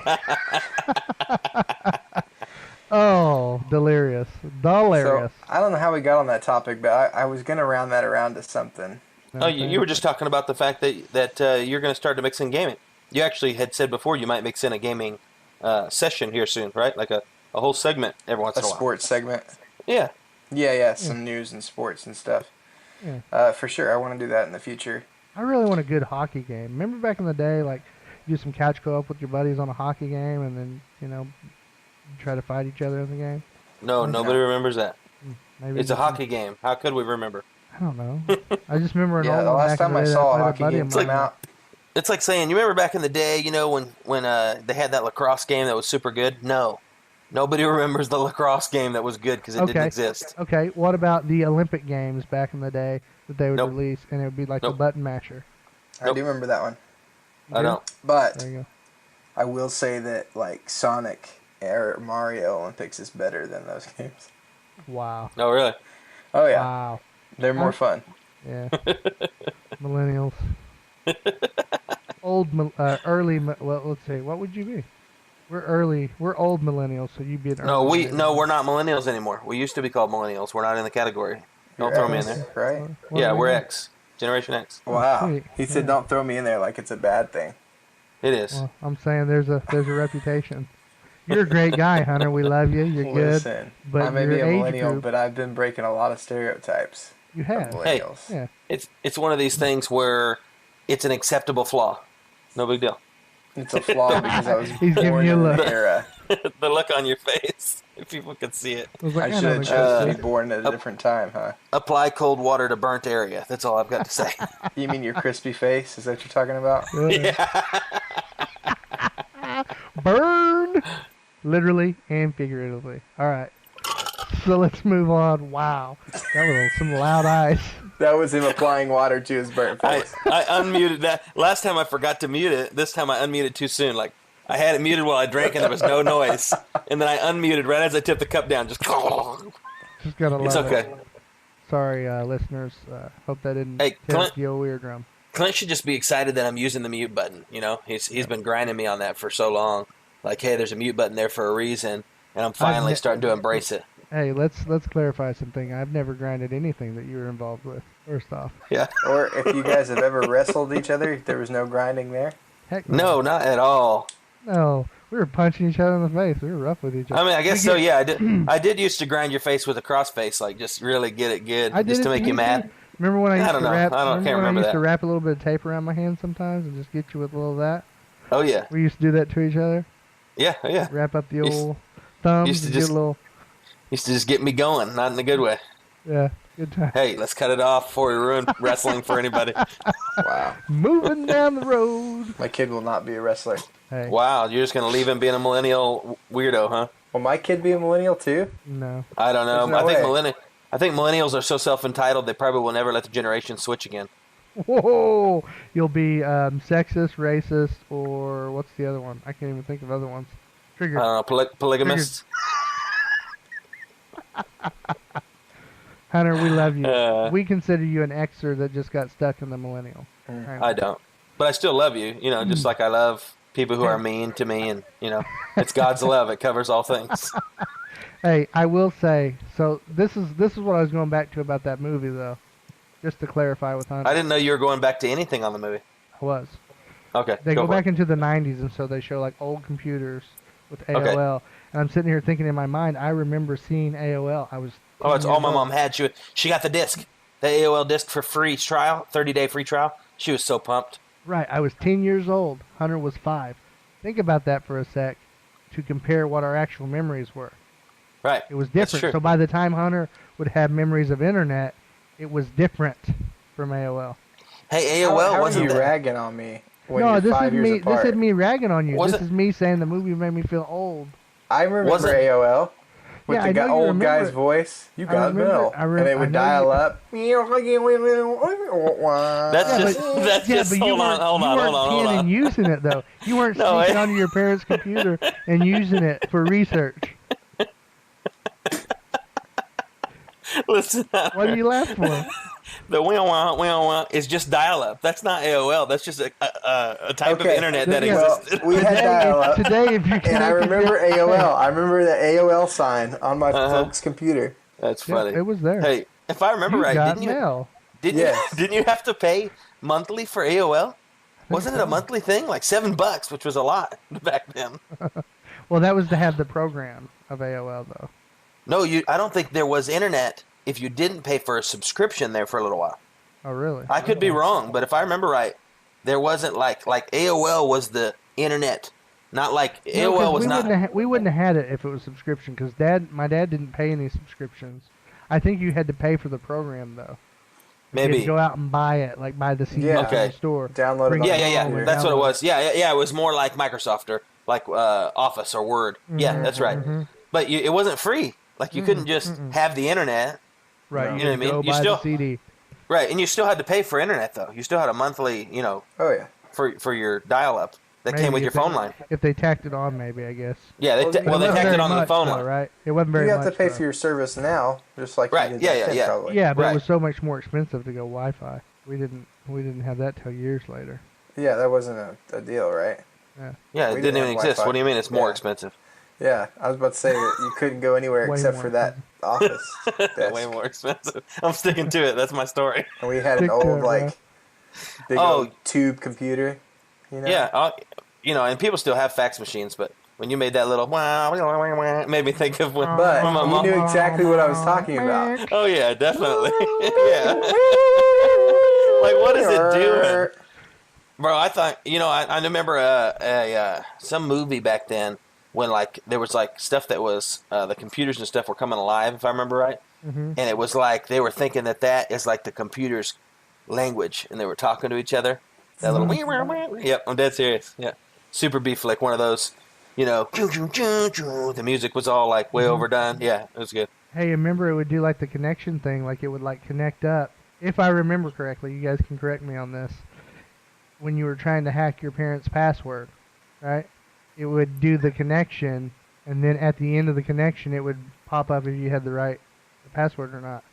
S2: Oh, delirious.
S4: So I don't know how we got on that topic, but I was gonna round that around to something.
S3: Oh, you were just talking about the fact that you're going to start to mix in gaming. You actually had said before you might mix in a gaming session here soon, right? Like a whole segment every once
S4: A
S3: in a while.
S4: sports segment.
S3: Yeah.
S4: Yeah, some news and sports and stuff.
S2: Yeah.
S4: For sure, I want to do that in the future.
S2: I really want a good hockey game. Remember back in the day, like, you do some couch co-op with your buddies on a hockey game, and then, try to fight each other in the game?
S3: No, nobody remembers that.
S2: Maybe
S3: It's a
S2: just-
S3: hockey game. How could we remember?
S2: I don't know. I just remember an
S4: Yeah,
S2: old
S4: the
S2: one
S4: last
S2: back in
S4: time
S2: the
S4: I
S2: day that
S4: saw a
S2: played
S4: hockey
S2: buddy
S4: game
S2: of
S4: come
S2: mine.
S4: out,
S3: It's like saying, you remember back in the day, when they had that lacrosse game that was super good? No. Nobody remembers the lacrosse game that was good because it didn't exist.
S2: Okay, what about the Olympic Games back in the day that they would
S3: Nope.
S2: release, and it would be like a
S3: Nope.
S2: button masher?
S4: I do remember that one.
S3: I don't.
S4: But
S2: There you go.
S4: I will say that like Sonic or Mario Olympics is better than those games.
S2: Wow.
S3: No, really.
S4: Oh yeah,
S2: Wow.
S4: they're more fun.
S2: Yeah. Millennials. Early. Well, let's see. What would you be? We're early. We're old millennials, so you'd be an
S3: No,
S2: early millennial.
S3: we're not millennials anymore. We used to be called millennials. We're not in the category. Don't throw me in there.
S4: Right?
S2: What
S3: Yeah,
S2: are we
S3: we're
S2: doing?
S3: X. Generation X.
S4: Wow.
S2: sweet.
S4: He said,
S2: Yeah.
S4: "Don't throw me in there like it's a bad thing."
S3: It is.
S2: Well, I'm saying there's a reputation. You're a great guy, Hunter. We love you. You're good.
S4: Listen,
S2: but
S4: I may
S2: your
S4: be a
S2: age
S4: millennial,
S2: group-
S4: but I've been breaking a lot of stereotypes
S2: You
S4: of
S2: have.
S3: Hey.
S4: millennials.
S2: Yeah.
S3: It's one of these things where it's an acceptable flaw. No big deal.
S4: It's a flaw because I was
S2: He's giving
S4: born
S2: you a
S4: in
S2: look.
S4: an era.
S3: The look on your face, if people could see it.
S2: I was like,
S4: I
S2: I
S4: should
S2: know
S4: have
S2: the
S4: chose
S2: guy.
S4: to be born at a different time, huh?
S3: Apply cold water to burnt area. That's all I've got to say.
S4: You mean your crispy face? Is that what you're talking about?
S2: Burn! Literally and figuratively. All right. So let's move on. Wow. That was some loud eyes.
S4: That was him applying water to his burnt
S3: I
S4: face.
S3: unmuted that. Last time I forgot to mute it. This time I unmuted too soon. Like, I had it muted while I drank and there was no noise. And then I unmuted right as I tipped the cup down. Just
S2: Just gotta
S3: It's
S2: love
S3: okay.
S2: it. Sorry, listeners. Hope that didn't
S3: Hey,
S2: hit
S3: Clint-
S2: the old eardrum.
S3: Clint should just be excited that I'm using the mute button. He's been grinding me on that for so long. Like, hey, there's a mute button there for a reason, and I'm finally starting to embrace it.
S2: Hey, let's clarify something. I've never grinded anything that you were involved with. First off,
S3: Yeah.
S4: Or if you guys have ever wrestled each other, there was no grinding there.
S2: heck
S3: No, not at all.
S2: no. We were punching each other in the face. We were rough with each other.
S3: I mean, I guess so. Yeah, I did. I did used to grind your face with a cross face, like just really get it good,
S2: I did
S3: just
S2: it
S3: to make you mad.
S2: Remember when I used
S3: I don't
S2: to
S3: know.
S2: wrap?
S3: I don't- can't
S2: when I
S3: remember
S2: used to
S3: that.
S2: wrap a little bit of tape around my hand sometimes and just get you with a little of that.
S3: Oh yeah,
S2: We used to do that to each other.
S3: yeah.
S2: Wrap up the
S3: Used-
S2: old thumbs
S3: used to
S2: and
S3: just-
S2: get a little.
S3: Used to just get me going, not in a good way.
S2: Yeah. Good time.
S3: Hey, let's cut it off before we ruin wrestling for anybody.
S4: Wow.
S2: Moving down the road.
S4: My kid will not be a wrestler.
S2: Hey.
S3: Wow, you're just going to leave him being a millennial weirdo, huh?
S4: Will my kid be a millennial too?
S2: No.
S3: I don't know.
S4: There's no way.
S3: I think millennials are so self-entitled they probably will never let the generation switch again.
S2: Whoa! You'll be sexist, racist, or what's the other one? I can't even think of other ones. Trigger.
S3: I don't know, polygamists.
S2: Hunter, we love you. We consider you an Xer that just got stuck in the millennial.
S3: I don't. But I still love you, just like I love people who are mean to me, and, it's God's love. It covers all things.
S2: Hey, I will say, so this is what I was going back to about that movie, though, just to clarify with Hunter.
S3: I didn't know you were going back to anything on the movie.
S2: I was.
S3: Okay,
S2: They go back into the 90s, and so they show, like, old computers with AOL. Okay. And I'm sitting here thinking in my mind, I remember seeing AOL. I was...
S3: Oh, it's all my mom had. She got the disc, the AOL disc for free trial, 30-day free trial. She was so pumped.
S2: Right. I was 10 years old. Hunter was 5. Think about that for a sec to compare what our actual memories were.
S3: Right.
S2: It was different.
S3: That's true.
S2: So by the time Hunter would have memories of internet, it was different from AOL.
S3: Hey, AOL
S4: how
S3: wasn't
S4: are you ragging on me when
S2: no,
S4: you're
S2: this
S4: 5
S2: is
S4: years
S2: me.
S4: apart?
S2: This is me ragging on you.
S3: Was
S2: this
S3: it?
S2: is me saying the movie made me feel old.
S4: I remember AOL with
S2: Yeah,
S4: the old guy's voice. You got Bill, and it would dial up.
S3: That's just
S2: but
S3: hold on.
S2: You weren't and using it though. You weren't sneaking onto your parents' computer and using it for research.
S3: Listen,
S2: what are you laughing for?
S3: The wah is just dial-up. That's not AOL. That's just a type of internet that existed.
S4: We had dial-up.
S2: Today, if you
S4: and I remember AOL. I remember the AOL sign on my folks' computer.
S3: That's funny.
S2: It was there.
S3: Hey, if I remember right, didn't you have to pay monthly for AOL? Wasn't it a monthly thing? Like $7, which was a lot back then.
S2: Well, that was to have the program of AOL, though.
S3: No, I don't think there was internet if you didn't pay for a subscription there for a little while.
S2: Oh, really?
S3: I could be wrong, but if I remember right, there wasn't like AOL was the internet, not like AOL was not.
S2: We wouldn't have had it if it was subscription because my dad didn't pay any subscriptions. I think you had to pay for the program though.
S3: Maybe
S2: you had to go out and buy it, like buy the CD from the store.
S4: Download it.
S3: Yeah. That's what it was. Yeah. It was more like Microsoft or like Office or Word. Mm-hmm, yeah, that's right. Mm-hmm. But it wasn't free. Like you couldn't just have the internet.
S2: Right.
S3: You know what I mean?
S2: You still the CD.
S3: Right, and you still had to pay for internet though. You still had a monthly,
S4: Oh yeah.
S3: For your dial-up that came with your phone line.
S2: If they tacked it on, maybe I guess.
S3: Yeah, they tacked it on the phone line.
S2: Right. It wasn't very much.
S4: You have to pay for your service now, just like
S3: right.
S4: You did
S3: Yeah.
S4: Probably.
S2: Yeah, but it was so much more expensive to go Wi-Fi. We didn't have that till years later.
S4: Yeah, that wasn't a deal, right?
S3: Yeah, it didn't even exist. What do you mean it's more expensive?
S4: Yeah, I was about to say that you couldn't go anywhere except for that office desk.
S3: Way more expensive. I'm sticking to it. That's my story.
S4: And we had an old, big old tube computer.
S3: Yeah, and people still have fax machines, but when you made that little it made me think of when
S4: But
S3: my mom
S4: you knew exactly what I was talking about.
S3: Oh, yeah, definitely. Yeah. Like, what is it doing? Bro, I thought, I remember some movie back then when, there was, stuff that was, the computers and stuff were coming alive, if I remember right. Mm-hmm. And it was they were thinking that is the computer's language, and they were talking to each other. That little, yep, I'm dead serious, yeah. Super B flick, one of those, the music was all, way overdone. Yeah, it was good.
S2: Hey, remember it would do, the connection thing, it would, connect up. If I remember correctly, you guys can correct me on this. When you were trying to hack your parents' password, right? It would do the connection, and then at the end of the connection, it would pop up if you had the password or not,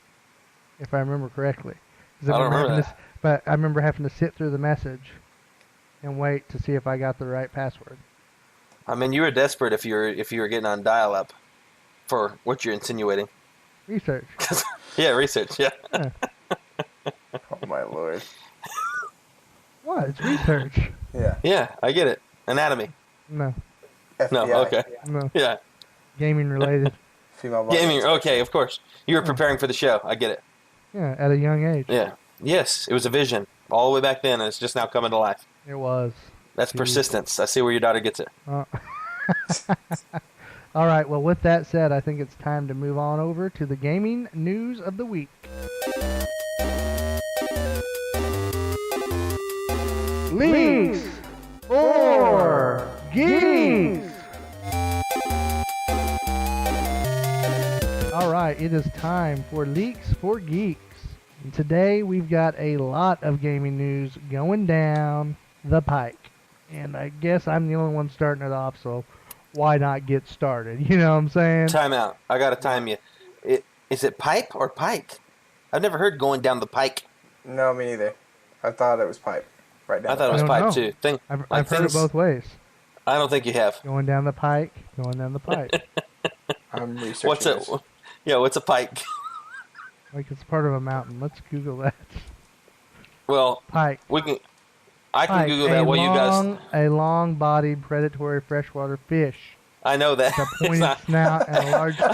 S2: if I remember correctly.
S3: I don't remember that.
S2: But I remember having to sit through the message and wait to see if I got the right password.
S3: I mean, you were desperate if you were getting on dial-up for what you're insinuating.
S2: Research.
S3: Yeah, research, yeah.
S4: Oh, my Lord.
S2: What? It's research.
S4: Yeah.
S3: Yeah, I get it. Anatomy.
S2: No.
S4: FBI.
S3: No, okay.
S2: No.
S3: Yeah.
S2: Gaming related.
S4: Female
S3: Gaming, okay, of course. You were preparing for the show. I get it.
S2: Yeah, at a young age.
S3: Yeah. Yes, it was a vision all the way back then, and it's just now coming to life.
S2: It was.
S3: That's persistence. I see where your daughter gets it.
S2: All right, well, with that said, I think it's time to move on over to the gaming news of the week. Leaks for Geeks! All right, it is time for Leaks for Geeks. And today we've got a lot of gaming news going down the pike. And I guess I'm the only one starting it off, so why not get started? You know what I'm saying?
S3: Time out. I got to time you. Is it pipe or pike? I've never heard going down the pike.
S4: No, me neither. I thought it was pipe. Right down.
S3: I thought it was
S2: I don't
S3: pipe
S2: know.
S3: too.
S2: I've heard it both ways.
S3: I don't think you have.
S2: Going down the pike, going down the pike.
S4: I'm researching
S3: What's a
S4: this.
S3: what's a pike?
S2: Like it's part of a mountain. Let's Google that.
S3: Well,
S2: Pike.
S3: I can
S2: Pike,
S3: Google that while you guys.
S2: A long-bodied predatory freshwater fish.
S3: I know that.
S2: With a pointed snout and a large teeth.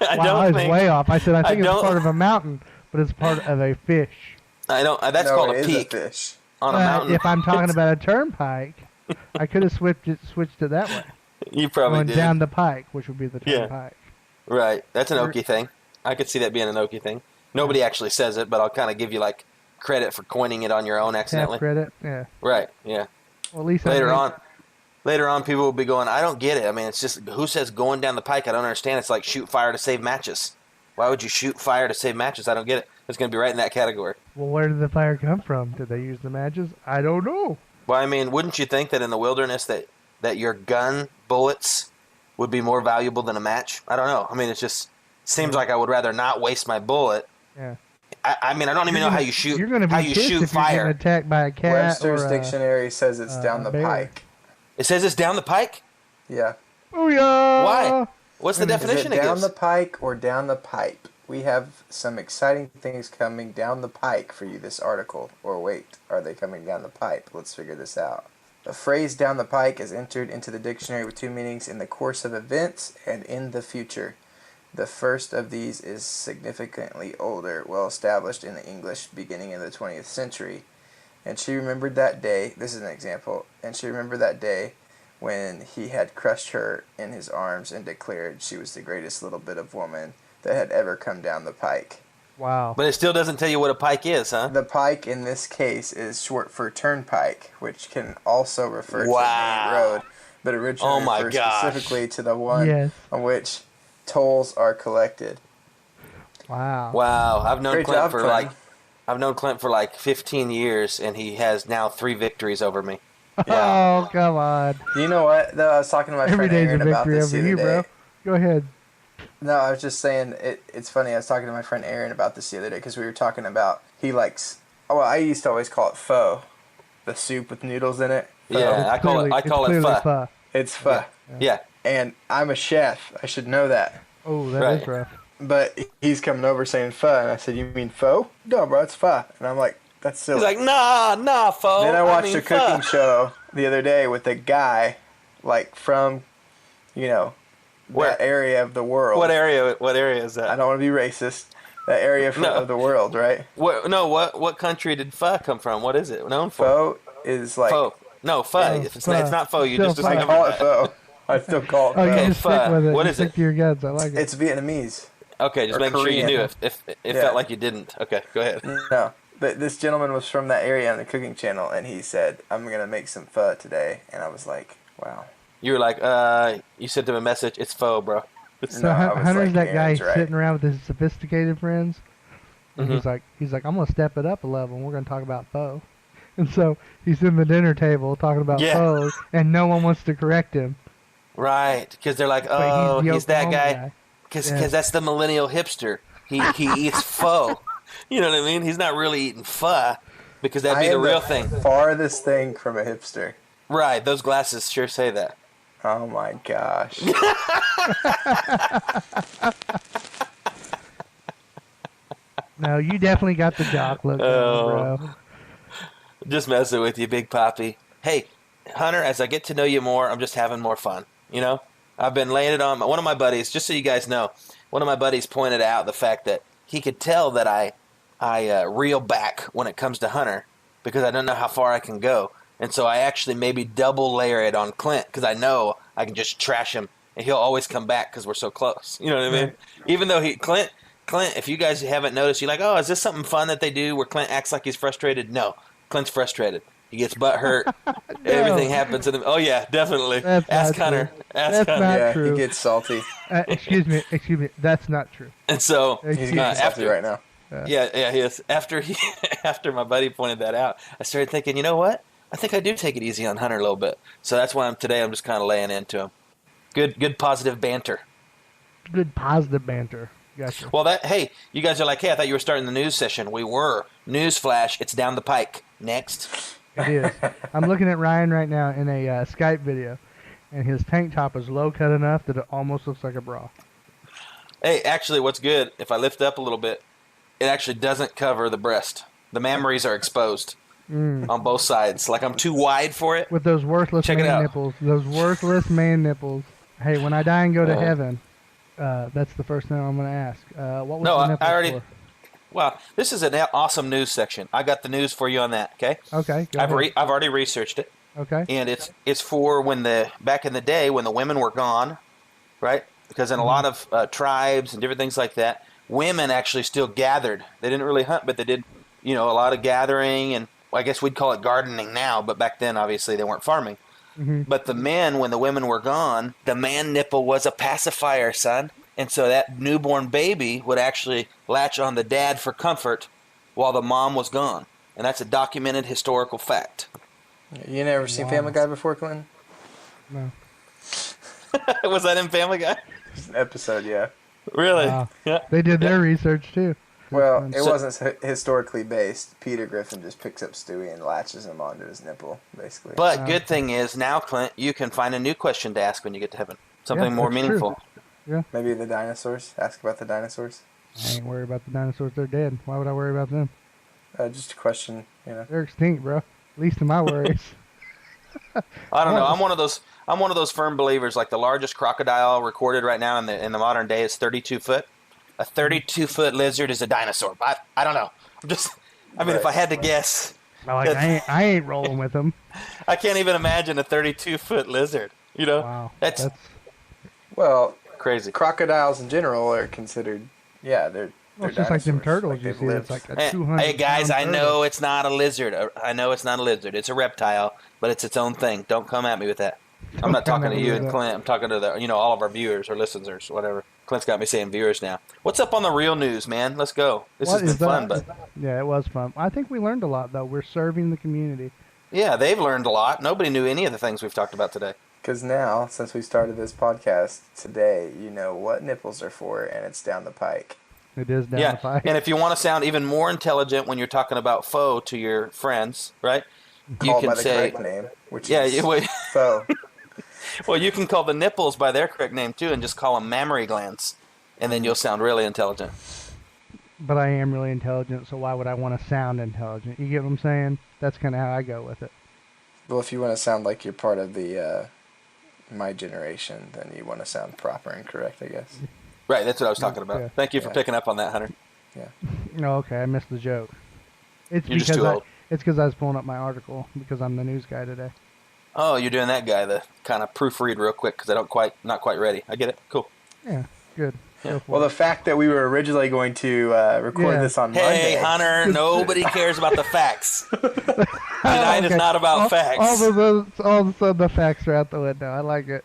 S3: I
S2: Wow,
S3: don't
S2: I was
S3: think.
S2: way off. I said I think it's
S3: don't-
S2: part of a mountain, but it's part of a fish.
S3: I don't. That's
S4: No,
S3: called
S4: it
S3: a
S4: is
S3: peak
S4: fish.
S3: on a
S2: But
S3: mountain.
S2: if I'm talking about a turnpike, I could have switched it that way.
S3: You probably
S2: Going
S3: did.
S2: down the pike, which would be the
S3: Yeah.
S2: turnpike.
S3: Right. That's an Okie thing. I could see that being an Okie thing. Nobody actually says it, but I'll kind of give you like credit for coining it on your own
S2: Tap
S3: accidentally.
S2: credit, yeah.
S3: Right. Yeah.
S2: Well, at least
S3: Later on, people will be going, I don't get it. I mean, it's just, who says going down the pike? I don't understand. It's like shoot fire to save matches. Why would you shoot fire to save matches? I don't get it. It's going to be right in that category.
S2: Well, where did the fire come from? Did they use the matches? I don't know.
S3: Well, I mean, wouldn't you think that in the wilderness that your gun bullets would be more valuable than a match? I don't know. I mean, it just seems like I would rather not waste my bullet.
S2: Yeah.
S3: I mean, I don't even know how you shoot.
S2: You're gonna be
S3: how you
S2: pissed
S3: shoot
S2: if you're
S3: fire.
S2: getting attacked by a cat
S4: Webster's
S2: or a...
S4: dictionary says it's down the
S2: bear.
S4: pike.
S3: It says it's down the pike.
S4: Yeah.
S2: Oh yeah.
S3: Why? What's the
S4: Is it
S3: definition it
S4: down
S3: gives?
S4: the pike or down the pipe? We have some exciting things coming down the pike for you this article. Or wait, are they coming down the pipe? Let's figure this out. The phrase down the pike is entered into the dictionary with two meanings: in the course of events and in the future. The first of these is significantly older, well established in the English beginning of the 20th century. And she remembered that day, this is an example, and she remembered that day when he had crushed her in his arms and declared she was the greatest little bit of woman that had ever come down the pike.
S2: Wow.
S3: But it still doesn't tell you what a pike is, huh?
S4: The pike in this case is short for turnpike, which can also refer to the
S3: Wow.
S4: main road, but originally
S3: Oh my
S4: refers
S3: gosh.
S4: specifically to the one
S2: Yes.
S4: on which tolls are collected.
S2: Wow.
S3: Wow, I've known
S4: Great
S3: Clint
S4: job,
S3: for
S4: Clint.
S3: I've known Clint for like 15 years, and he has now 3 victories over me.
S2: Oh come on.
S4: You know what? Though I was talking to my
S2: Every
S4: friend
S2: day's a
S4: Aaron about
S2: victory
S4: this the
S2: over
S4: other
S2: you,
S4: day.
S2: bro. Go ahead.
S4: No, I was just saying it's funny. I was talking to my friend Aaron about this the other day because we were talking about he likes. Oh, well, I used to always call it pho, the soup with noodles in it. Pho.
S3: Yeah, I call
S2: It's
S3: it
S2: clearly
S3: pho.
S2: pho.
S4: It's pho,
S3: Yeah.
S4: and I'm a chef. I should know that.
S2: Oh, that is
S3: Right.
S2: rough.
S4: But he's coming over saying pho, and I said, "You mean pho? No, bro, it's pho." And I'm like, "That's silly."
S3: He's like, nah, pho.
S4: then I watched
S3: mean,
S4: a cooking
S3: pho.
S4: show the other day with a guy, like from,
S3: Where?
S4: that area of the world.
S3: What area is that?
S4: I don't want to be racist. That area
S3: No.
S4: of the world, right?
S3: What country did pho come from? What is it known for?
S4: Pho is like
S3: Pho. No, pho.
S2: Oh,
S3: If it's
S2: pho.
S3: not pho, you
S2: Still
S3: just
S2: pho.
S4: I
S3: discovered
S4: call it
S3: that.
S4: pho. I still call it
S2: Oh,
S4: pho.
S2: you just stick
S3: pho.
S2: with it.
S3: What
S2: You
S3: is
S2: stick
S3: it?
S2: to your guns. I like it.
S4: It's Vietnamese.
S3: Okay, just
S4: Or
S3: making sure you
S4: Korean.
S3: knew if it
S4: Yeah.
S3: felt like you didn't. Okay, go ahead.
S4: No, but this gentleman was from that area on the cooking channel, and he said, "I'm gonna make some pho today," and I was like, "Wow."
S3: You were like, you sent him a message. It's pho, bro.
S2: So
S4: No, I was
S2: Hunter's
S4: like,
S2: that guy
S4: Aaron's right.
S2: sitting around with his sophisticated friends. And
S3: Mhm.
S2: he's like, I'm gonna step it up a level, and we're gonna talk about pho. And so he's in the dinner table talking about
S3: Yeah.
S2: pho, and no one wants to correct him.
S3: Right, because they're like,
S2: But
S3: oh,
S2: the
S3: he's that
S2: Oklahoma
S3: guy. Because
S2: Yeah.
S3: that's the millennial hipster. He eats pho. You know what I mean? He's not really eating pho because that'd be
S4: I
S3: the
S4: am
S3: real thing.
S4: Farthest thing from a hipster.
S3: Right, those glasses sure say that.
S4: Oh my gosh.
S2: No, you definitely got the jock look,
S3: Oh.
S2: bro.
S3: Just messing with you, Big Poppy. Hey, Hunter, as I get to know you more, I'm just having more fun. You know? I've been laying it on. One of my buddies, just so you guys know, one of my buddies pointed out the fact that he could tell that I reel back when it comes to Hunter because I don't know how far I can go. And so I actually maybe double layer it on Clint because I know I can just trash him and he'll always come back because we're so close. You know what I mean?
S2: Right.
S3: Even though Clint, if you guys haven't noticed, you're like, oh, is this something fun that they do where Clint acts like he's frustrated? No, Clint's frustrated. He gets butt hurt. Everything happens to him. Oh yeah, definitely. Ask Hunter.
S2: That's
S3: Hunter.
S2: not
S4: Yeah,
S2: true.
S4: he gets salty.
S2: Excuse me.
S4: That's
S2: not true.
S3: And so
S4: He's getting salty right now.
S3: Yeah, he is. After my buddy pointed that out, I started thinking, you know what? I think I do take it easy on Hunter a little bit. So that's why I'm just kind of laying into him. Good positive banter.
S2: Good positive banter. Gotcha.
S3: Well, hey, you guys are like, hey, I thought you were starting the news session. We were. Newsflash, it's down the pike. Next.
S2: It is. I'm looking at Ryan right now in a Skype video, and his tank top is low cut enough that it almost looks like a bra.
S3: Hey, actually, what's good, if I lift up a little bit, it actually doesn't cover the breast. The mammaries are exposed on both sides. Like I'm too wide for it.
S2: With those worthless man nipples. Those worthless man nipples. Hey, when I die and go to heaven, that's the first thing I'm going to ask. What was the nipples for?
S3: Well, this is an awesome news section. I got the news for you on that. Okay.
S2: Okay.
S3: I've already researched it.
S2: Okay.
S3: And it's for back in the day when the women were gone, right? Because in a lot of tribes and different things like that, women actually still gathered. They didn't really hunt, but they did, a lot of gathering, and I guess we'd call it gardening now. But back then, obviously, they weren't farming. Mm-hmm. But the men, when the women were gone, the man nipple was a pacifier, son. And so that newborn baby would actually latch on the dad for comfort while the mom was gone. And that's a documented historical fact.
S4: You never seen Family Guy before, Clinton?
S2: No.
S3: Was that in Family Guy?
S4: It's an episode, yeah.
S3: Really?
S2: Wow.
S3: Yeah.
S2: They did their research, too.
S4: Well, it wasn't historically based. Peter Griffin just picks up Stewie and latches him onto his nipple, basically.
S3: But good thing is, now, Clint, you can find a new question to ask when you get to heaven. Something more meaningful.
S2: True. Yeah.
S4: Maybe the dinosaurs. Ask about the dinosaurs.
S2: I ain't worried about the dinosaurs. They're dead. Why would I worry about them?
S4: Just a question,
S2: They're extinct, bro. Least of my worries.
S3: I don't know. I'm one of those firm believers. Like the largest crocodile recorded right now in the modern day is 32 foot. A 32-foot lizard is a dinosaur. I don't know. If I had to guess,
S2: I ain't rolling with them.
S3: I can't even imagine a 32-foot lizard.
S2: Wow.
S3: That's
S4: crazy. Crocodiles in general are considered, they're
S2: it's just like them turtles you see. It's like a 200.
S3: Hey guys, I know it's not a lizard. I know it's not a lizard. It's a reptile, but it's its own thing. Don't come at me with that. I'm not talking to you and Clint. I'm talking to all of our viewers or listeners, whatever. Clint's got me saying viewers now. What's up on the real news, man? Let's go. This has been fun, but
S2: yeah, it was fun. I think we learned a lot though. We're serving the community.
S3: Yeah, they've learned a lot. Nobody knew any of the things we've talked about today.
S4: Because now, since we started this podcast today, you know what nipples are for, and it's down the pike.
S2: It is down the pike.
S3: And if you want to sound even more intelligent when you're talking about foe to your friends, right?
S4: Call by the correct name, which is foe.
S3: Well, you can call the nipples by their correct name too, and just call them mammary glands, and then you'll sound really intelligent.
S2: But I am really intelligent, so why would I want to sound intelligent? You get what I'm saying? That's kind of how I go with it.
S4: Well, if you want to sound like you're part of the my generation, then you want to sound proper and correct, I guess.
S3: Right, that's what I was talking about.
S2: Yeah.
S3: Thank you for picking up on that, Hunter.
S4: Yeah.
S2: No, okay, I missed the joke.
S3: You're just too old.
S2: It's because I was pulling up my article because I'm the news guy today.
S3: Oh, you're doing that guy, the kind of proofread real quick because not quite ready. I get it. Cool.
S2: Yeah, good.
S3: Yeah.
S4: Well, the fact that we were originally going to record this on Monday.
S3: Hey, Hunter, nobody cares about the facts. Tonight is not about facts.
S2: All of a sudden the facts are out the window. I like it.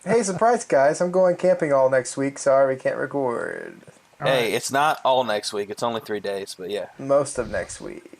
S4: Hey, surprise, guys. I'm going camping all next week. Sorry, we can't record.
S3: Hey, it's not all next week. It's only 3 days, but yeah.
S4: Most of next week.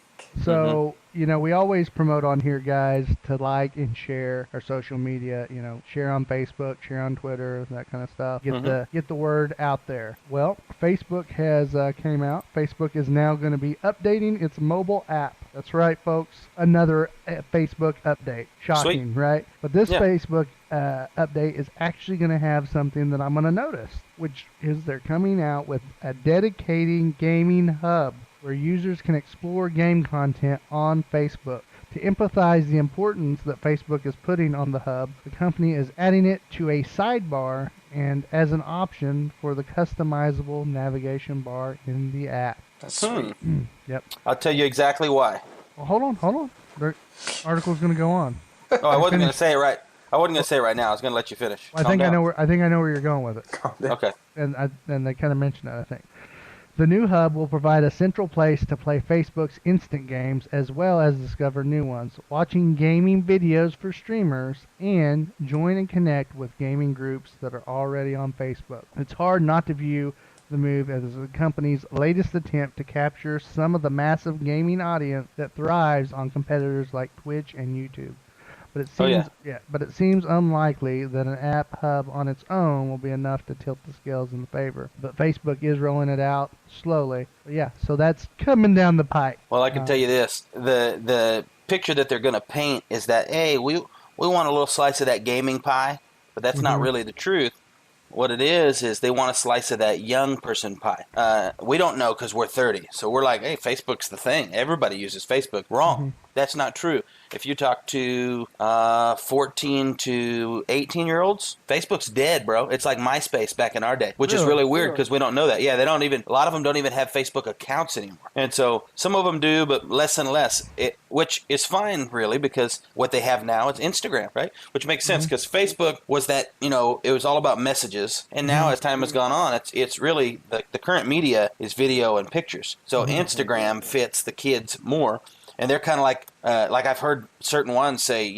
S2: So, we always promote on here, guys, to like and share our social media, share on Facebook, share on Twitter, that kind of stuff. Get the word out there. Well, Facebook has came out. Facebook is now going to be updating its mobile app. That's right, folks. Another Facebook update. Shocking,
S3: Sweet.
S2: Right? But this Facebook update is actually going to have something that I'm going to notice, which is they're coming out with a dedicated gaming hub where users can explore game content on Facebook. To emphasize the importance that Facebook is putting on the hub, the company is adding it to a sidebar and as an option for the customizable navigation bar in the app.
S4: That's sweet.
S2: Yep.
S3: I'll tell you exactly why.
S2: Well, hold on. The article's going to go on.
S3: Oh, I wasn't going to say it right. I wasn't gonna say it right now. I was gonna let you finish.
S2: I think I know where you're going with it.
S4: Calm down.
S3: Okay.
S2: And they kind of mentioned it, I think. The new hub will provide a central place to play Facebook's instant games as well as discover new ones, watching gaming videos for streamers, and join and connect with gaming groups that are already on Facebook. It's hard not to view the move as the company's latest attempt to capture some of the massive gaming audience that thrives on competitors like Twitch and YouTube. But it seems unlikely that an app hub on its own will be enough to tilt the scales in favor. But Facebook is rolling it out slowly. But yeah, so that's coming down the pike.
S3: Well, I can tell you this: the picture that they're going to paint is that, hey, we want a little slice of that gaming pie, but that's not really the truth. What it is they want a slice of that young person pie. We don't know because we're 30. So we're like, hey, Facebook's the thing. Everybody uses Facebook. Wrong. That's not true. If you talk to 14 to 18-year-olds, Facebook's dead, bro. It's like MySpace back in our day, which is really weird because we don't know that. Yeah, a lot of them don't even have Facebook accounts anymore. And so some of them do, but less and less, which is fine, really, because what they have now is Instagram, right? Which makes sense because Facebook was that, it was all about messages. And now as time has gone on, it's really the current media is video and pictures. So Instagram fits the kids more. And they're kind of like I've heard certain ones say,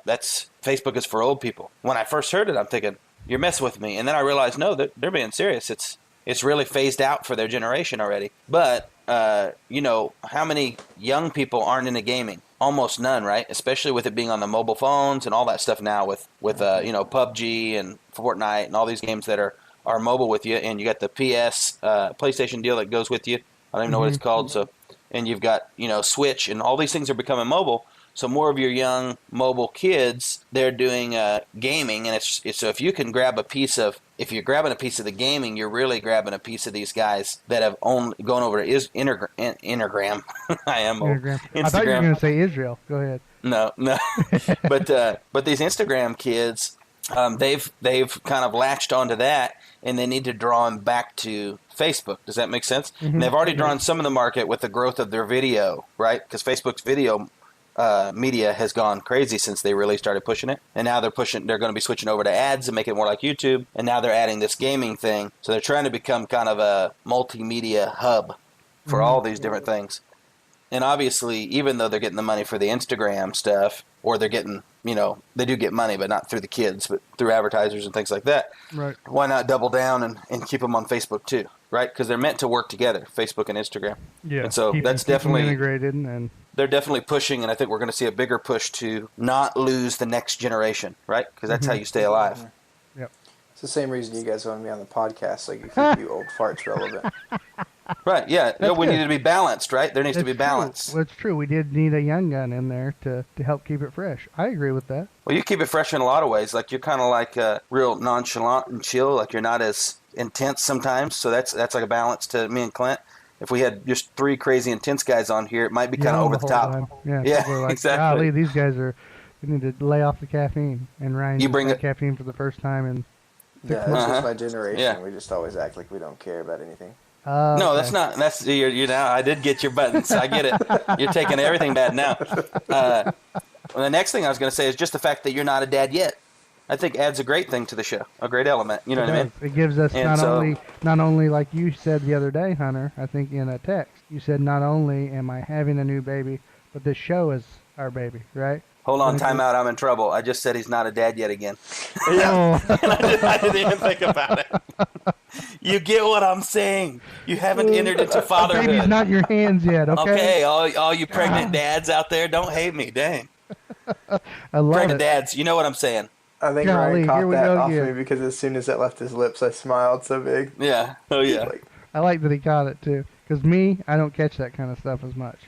S3: that's Facebook is for old people. When I first heard it, I'm thinking, you're messing with me. And then I realized, no, they're being serious. It's really phased out for their generation already. But, how many young people aren't into gaming? Almost none, right? Especially with it being on the mobile phones and all that stuff now with PUBG and Fortnite and all these games that are mobile with you. And you got the PlayStation deal that goes with you. I don't even know what it's called. So. And you've got, Switch, and all these things are becoming mobile. So more of your young mobile kids, they're doing gaming, and it's so if you're grabbing a piece of the gaming, you're really grabbing a piece of these guys that have gone over to Instagram. I am
S2: Instagram.
S3: Instagram.
S2: I thought you were going to say Israel. Go ahead.
S3: No, but these Instagram kids, they've kind of latched onto that, and they need to draw them back to Facebook. Does that make sense? And they've already drawn some of the market with the growth of their video, right? Because Facebook's video media has gone crazy since they really started pushing it. And now they're going to be switching over to ads and make it more like YouTube. And now they're adding this gaming thing. So they're trying to become kind of a multimedia hub for all these different things. And obviously, even though they're getting the money for the Instagram stuff, or they're getting, they do get money, but not through the kids, but through advertisers and things like that.
S2: Right.
S3: Why not double down and keep them on Facebook too, right? Because they're meant to work together, Facebook and Instagram.
S2: Yeah.
S3: And so that's definitely
S2: integrated, and
S3: they're definitely pushing, and I think we're going to see a bigger push to not lose the next generation, right? Because that's how you stay alive.
S2: Yep.
S4: It's the same reason you guys want me on the podcast, so you keep you old farts relevant.
S3: Right, yeah. We need to be balanced, right? There needs to be
S2: True.
S3: balance.
S2: Well, it's true. We did need a young gun in there to help keep it fresh. I agree with that.
S3: Well, you keep it fresh in a lot of ways. Like, you're kind of like real nonchalant and chill. Like, you're not as intense sometimes. So that's like a balance to me and Clint. If we had just three crazy intense guys on here, it might be kind of over the top.
S2: Time.
S3: Yeah,
S2: people are like,
S3: exactly.
S2: Golly, these guys we need to lay off the caffeine. And Ryan tried caffeine for the first time in 6
S4: Yeah,
S2: months.
S4: it's just my generation.
S3: Yeah.
S4: We just always act like we don't care about anything.
S3: No,
S2: Okay.
S3: that's not. That's you now. I did get your buttons. I get it. You're taking everything bad now. Well, the next thing I was going to say is just the fact that you're not a dad yet. I think adds a great thing to the show, a great element. You know what I mean?
S2: It gives us not only like you said the other day, Hunter. I think in a text you said not only am I having a new baby, but this show is our baby, right?
S3: Hold on, time out. I'm in trouble. I just said he's not a dad yet again.
S2: Yeah.
S3: I didn't even think about it. You get what I'm saying. You haven't entered into fatherhood.
S2: Baby's not in your hands yet, okay?
S3: Okay, all you pregnant dads out there, don't hate me. Dang.
S2: I love
S3: Pregnant
S2: it.
S3: dads, you know what I'm saying.
S4: I think
S2: Golly,
S4: Ryan caught
S2: here we
S4: that
S2: go
S4: off
S2: again.
S4: me because as soon as that left his lips, I smiled so big.
S3: Yeah. Oh, yeah.
S4: Like,
S2: I like that he caught it too. Because me, I don't catch that kind of stuff as much.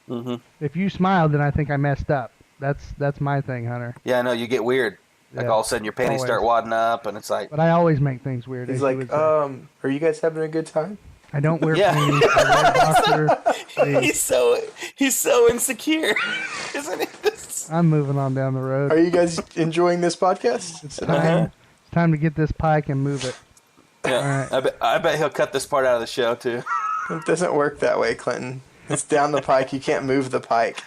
S3: Mm-hmm.
S2: If you smiled, then I think I messed up. That's my thing, Hunter.
S3: Yeah, I know. You get weird. Like, all of a sudden, your panties start wadding up, and it's like...
S2: But I always make things weird.
S4: he's like, are you guys having a good time?
S2: I don't wear
S3: Yeah.
S2: panties. I wear boxer.
S3: He's so insecure, isn't he?
S2: I'm moving on down the road.
S4: Are you guys enjoying this podcast?
S2: It's time to get this Pike and move it.
S3: Yeah.
S2: All right.
S3: I bet he'll cut this part out of the show, too.
S4: It doesn't work that way, Clinton. It's down the pike. You can't move the pike.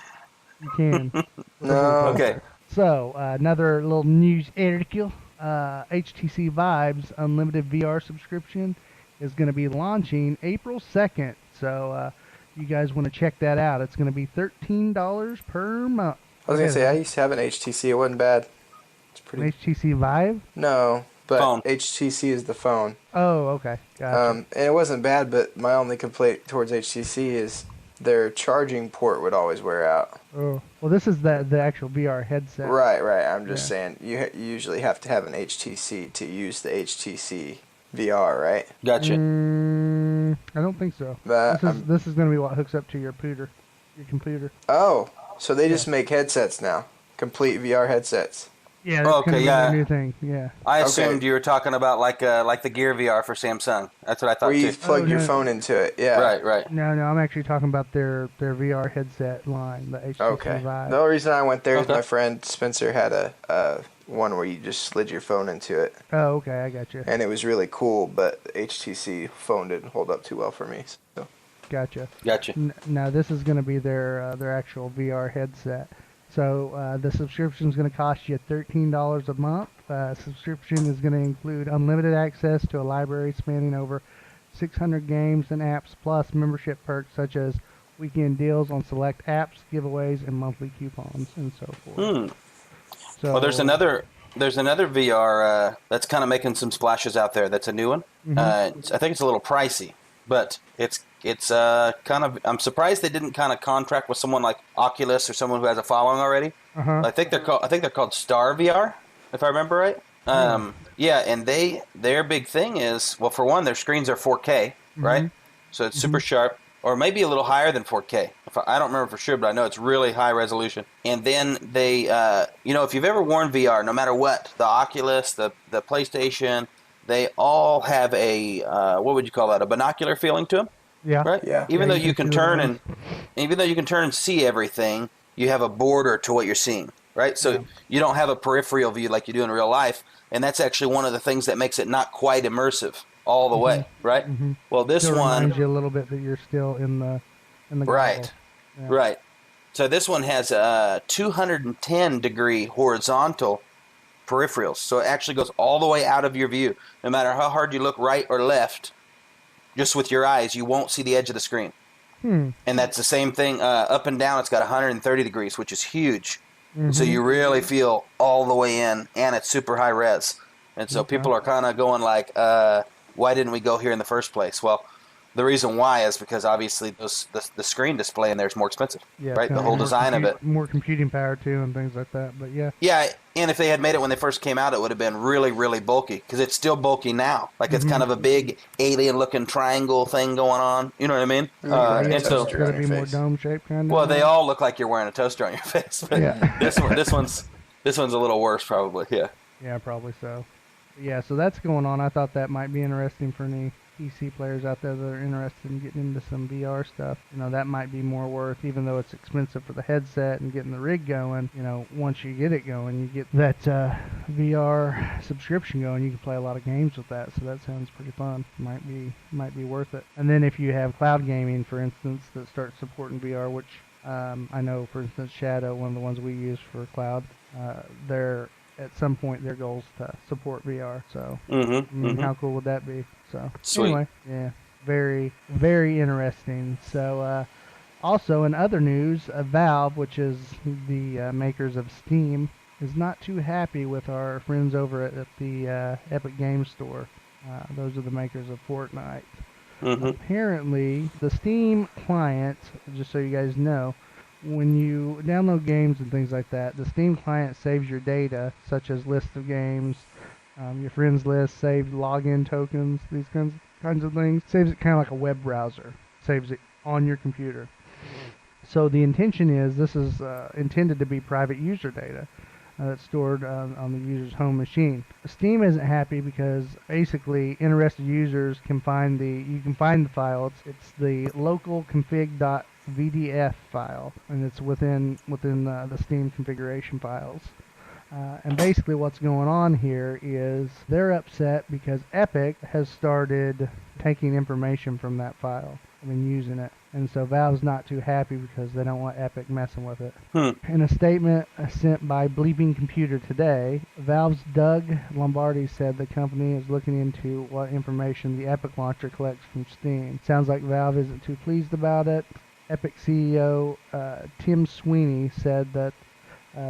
S2: You can.
S4: No.
S3: Okay.
S2: So, another little news article. HTC Vive's unlimited VR subscription is going to be launching April 2nd. So, you guys want to check that out. It's going to be $13 per month.
S4: I was gonna say, I used to have an HTC. It wasn't bad. It's pretty.
S2: An HTC Vive?
S4: No, but
S3: Phone.
S4: HTC is the phone.
S2: Oh, okay. Gotcha.
S4: And it wasn't bad, but my only complaint towards HTC is their charging port would always wear out.
S2: Oh, well, this is the actual VR headset.
S4: Right. I'm just saying, you usually have to have an HTC to use the HTC VR, right?
S3: Gotcha.
S2: I don't think so.
S4: But
S2: This is going to be what hooks up to your computer.
S4: Oh, so they just make headsets now, complete VR headsets.
S2: Yeah, that's
S3: Okay,
S2: gonna be
S3: yeah.
S2: a new thing. Yeah.
S3: I assumed you were talking about like the Gear VR for Samsung. That's what I thought
S4: Where you
S3: too.
S4: plug your
S2: no.
S4: phone into it. Yeah.
S3: Right.
S2: No, I'm actually talking about their VR headset line, the HTC
S4: Okay.
S2: Vive.
S4: The only reason I went there is
S3: Okay.
S4: my friend Spencer had a one where you just slid your phone into it,
S2: Oh, okay, I got you.
S4: and it was really cool. But the HTC phone didn't hold up too well for me. So.
S2: Gotcha. Now this is going to be their actual VR headset. So the subscription is going to cost you $13 a month. Subscription is going to include unlimited access to a library spanning over 600 games and apps, plus membership perks such as weekend deals on select apps, giveaways, and monthly coupons, and so forth. So,
S3: Well, there's another VR that's kind of making some splashes out there. That's a new one. I think it's a little pricey, but it's kind of. I'm surprised they didn't kind of contract with someone like Oculus or someone who has a following already. I think they're called Star VR, if I remember right. Yeah, and their big thing is, well, for one, their screens are 4K, right? So it's super sharp, or maybe a little higher than 4K. I don't remember for sure, but I know it's really high resolution. And then they, if you've ever worn VR, no matter what, the Oculus, the PlayStation, they all have a what would you call that? A binocular feeling to them.
S2: Yeah.
S3: Right.
S4: Yeah.
S3: Even though you can turn
S2: and
S3: and see everything, you have a border to what you're seeing. Right. So you don't have a peripheral view like you do in real life, and that's actually one of the things that makes it not quite immersive all the way. Right. Well, this
S2: still
S3: one
S2: reminds you a little bit that you're still in the
S3: right.
S2: goggle. Yeah.
S3: Right. So this one has 210 degree horizontal peripherals. So it actually goes all the way out of your view. No matter how hard you look right or left, just with your eyes, you won't see the edge of the screen. And that's the same thing up and down. It's got 130 degrees, which is huge. So you really feel all the way in, and it's super high res. And so people are kind of going like, why didn't we go here in the first place? Well, the reason why is because obviously the screen display in there is more expensive,
S2: Yeah,
S3: right?
S2: kinda
S3: The whole
S2: more
S3: design of it.
S2: more computing power too, and things like that. But yeah.
S3: Yeah, and if they had made it when they first came out, it would have been really, really bulky, because it's still bulky now. Like it's kind of a big alien-looking triangle thing going on. You know what I mean?
S4: Like a
S3: and so,
S4: toaster.
S2: Gotta
S4: on
S2: be
S4: your
S2: more
S4: face.
S2: dome shaped kind of.
S3: well, they all look like you're wearing a toaster on your face. But
S2: Yeah.
S3: this one's a little worse, probably. Yeah.
S2: Yeah, probably so. Yeah, so that's going on. I thought that might be interesting for any PC players out there that are interested in getting into some VR stuff. That might be more worth, even though it's expensive for the headset and getting the rig going. Once you get it going, you get that VR subscription going. You can play a lot of games with that, so that sounds pretty fun. Might be worth it. And then if you have cloud gaming, for instance, that starts supporting VR, which I know, for instance, Shadow, one of the ones we use for cloud, they're at some point their goal is to support VR. So how cool would that be? So
S3: Sweet.
S2: Anyway, yeah, very, very interesting. So also in other news, Valve, which is the makers of Steam, is not too happy with our friends over at the Epic Games Store. Those are the makers of Fortnite. Apparently, the Steam client, just so you guys know, when you download games and things like that, the Steam client saves your data, such as lists of games, your friends list, saved login tokens, these kinds of things. Saves it kind of like a web browser. Saves it on your computer. So the intention is this is intended to be private user data that's stored on the user's home machine. Steam isn't happy because basically interested users can find the file. It's the local config.vdf file, and it's within the Steam configuration files. And basically what's going on here is they're upset because Epic has started taking information from that file. been using it. And so Valve's not too happy because they don't want Epic messing with it.
S3: Hmm.
S2: In a statement sent by Bleeping Computer today, Valve's Doug Lombardi said the company is looking into what information the Epic launcher collects from Steam. Sounds like Valve isn't too pleased about it. Epic CEO Tim Sweeney said that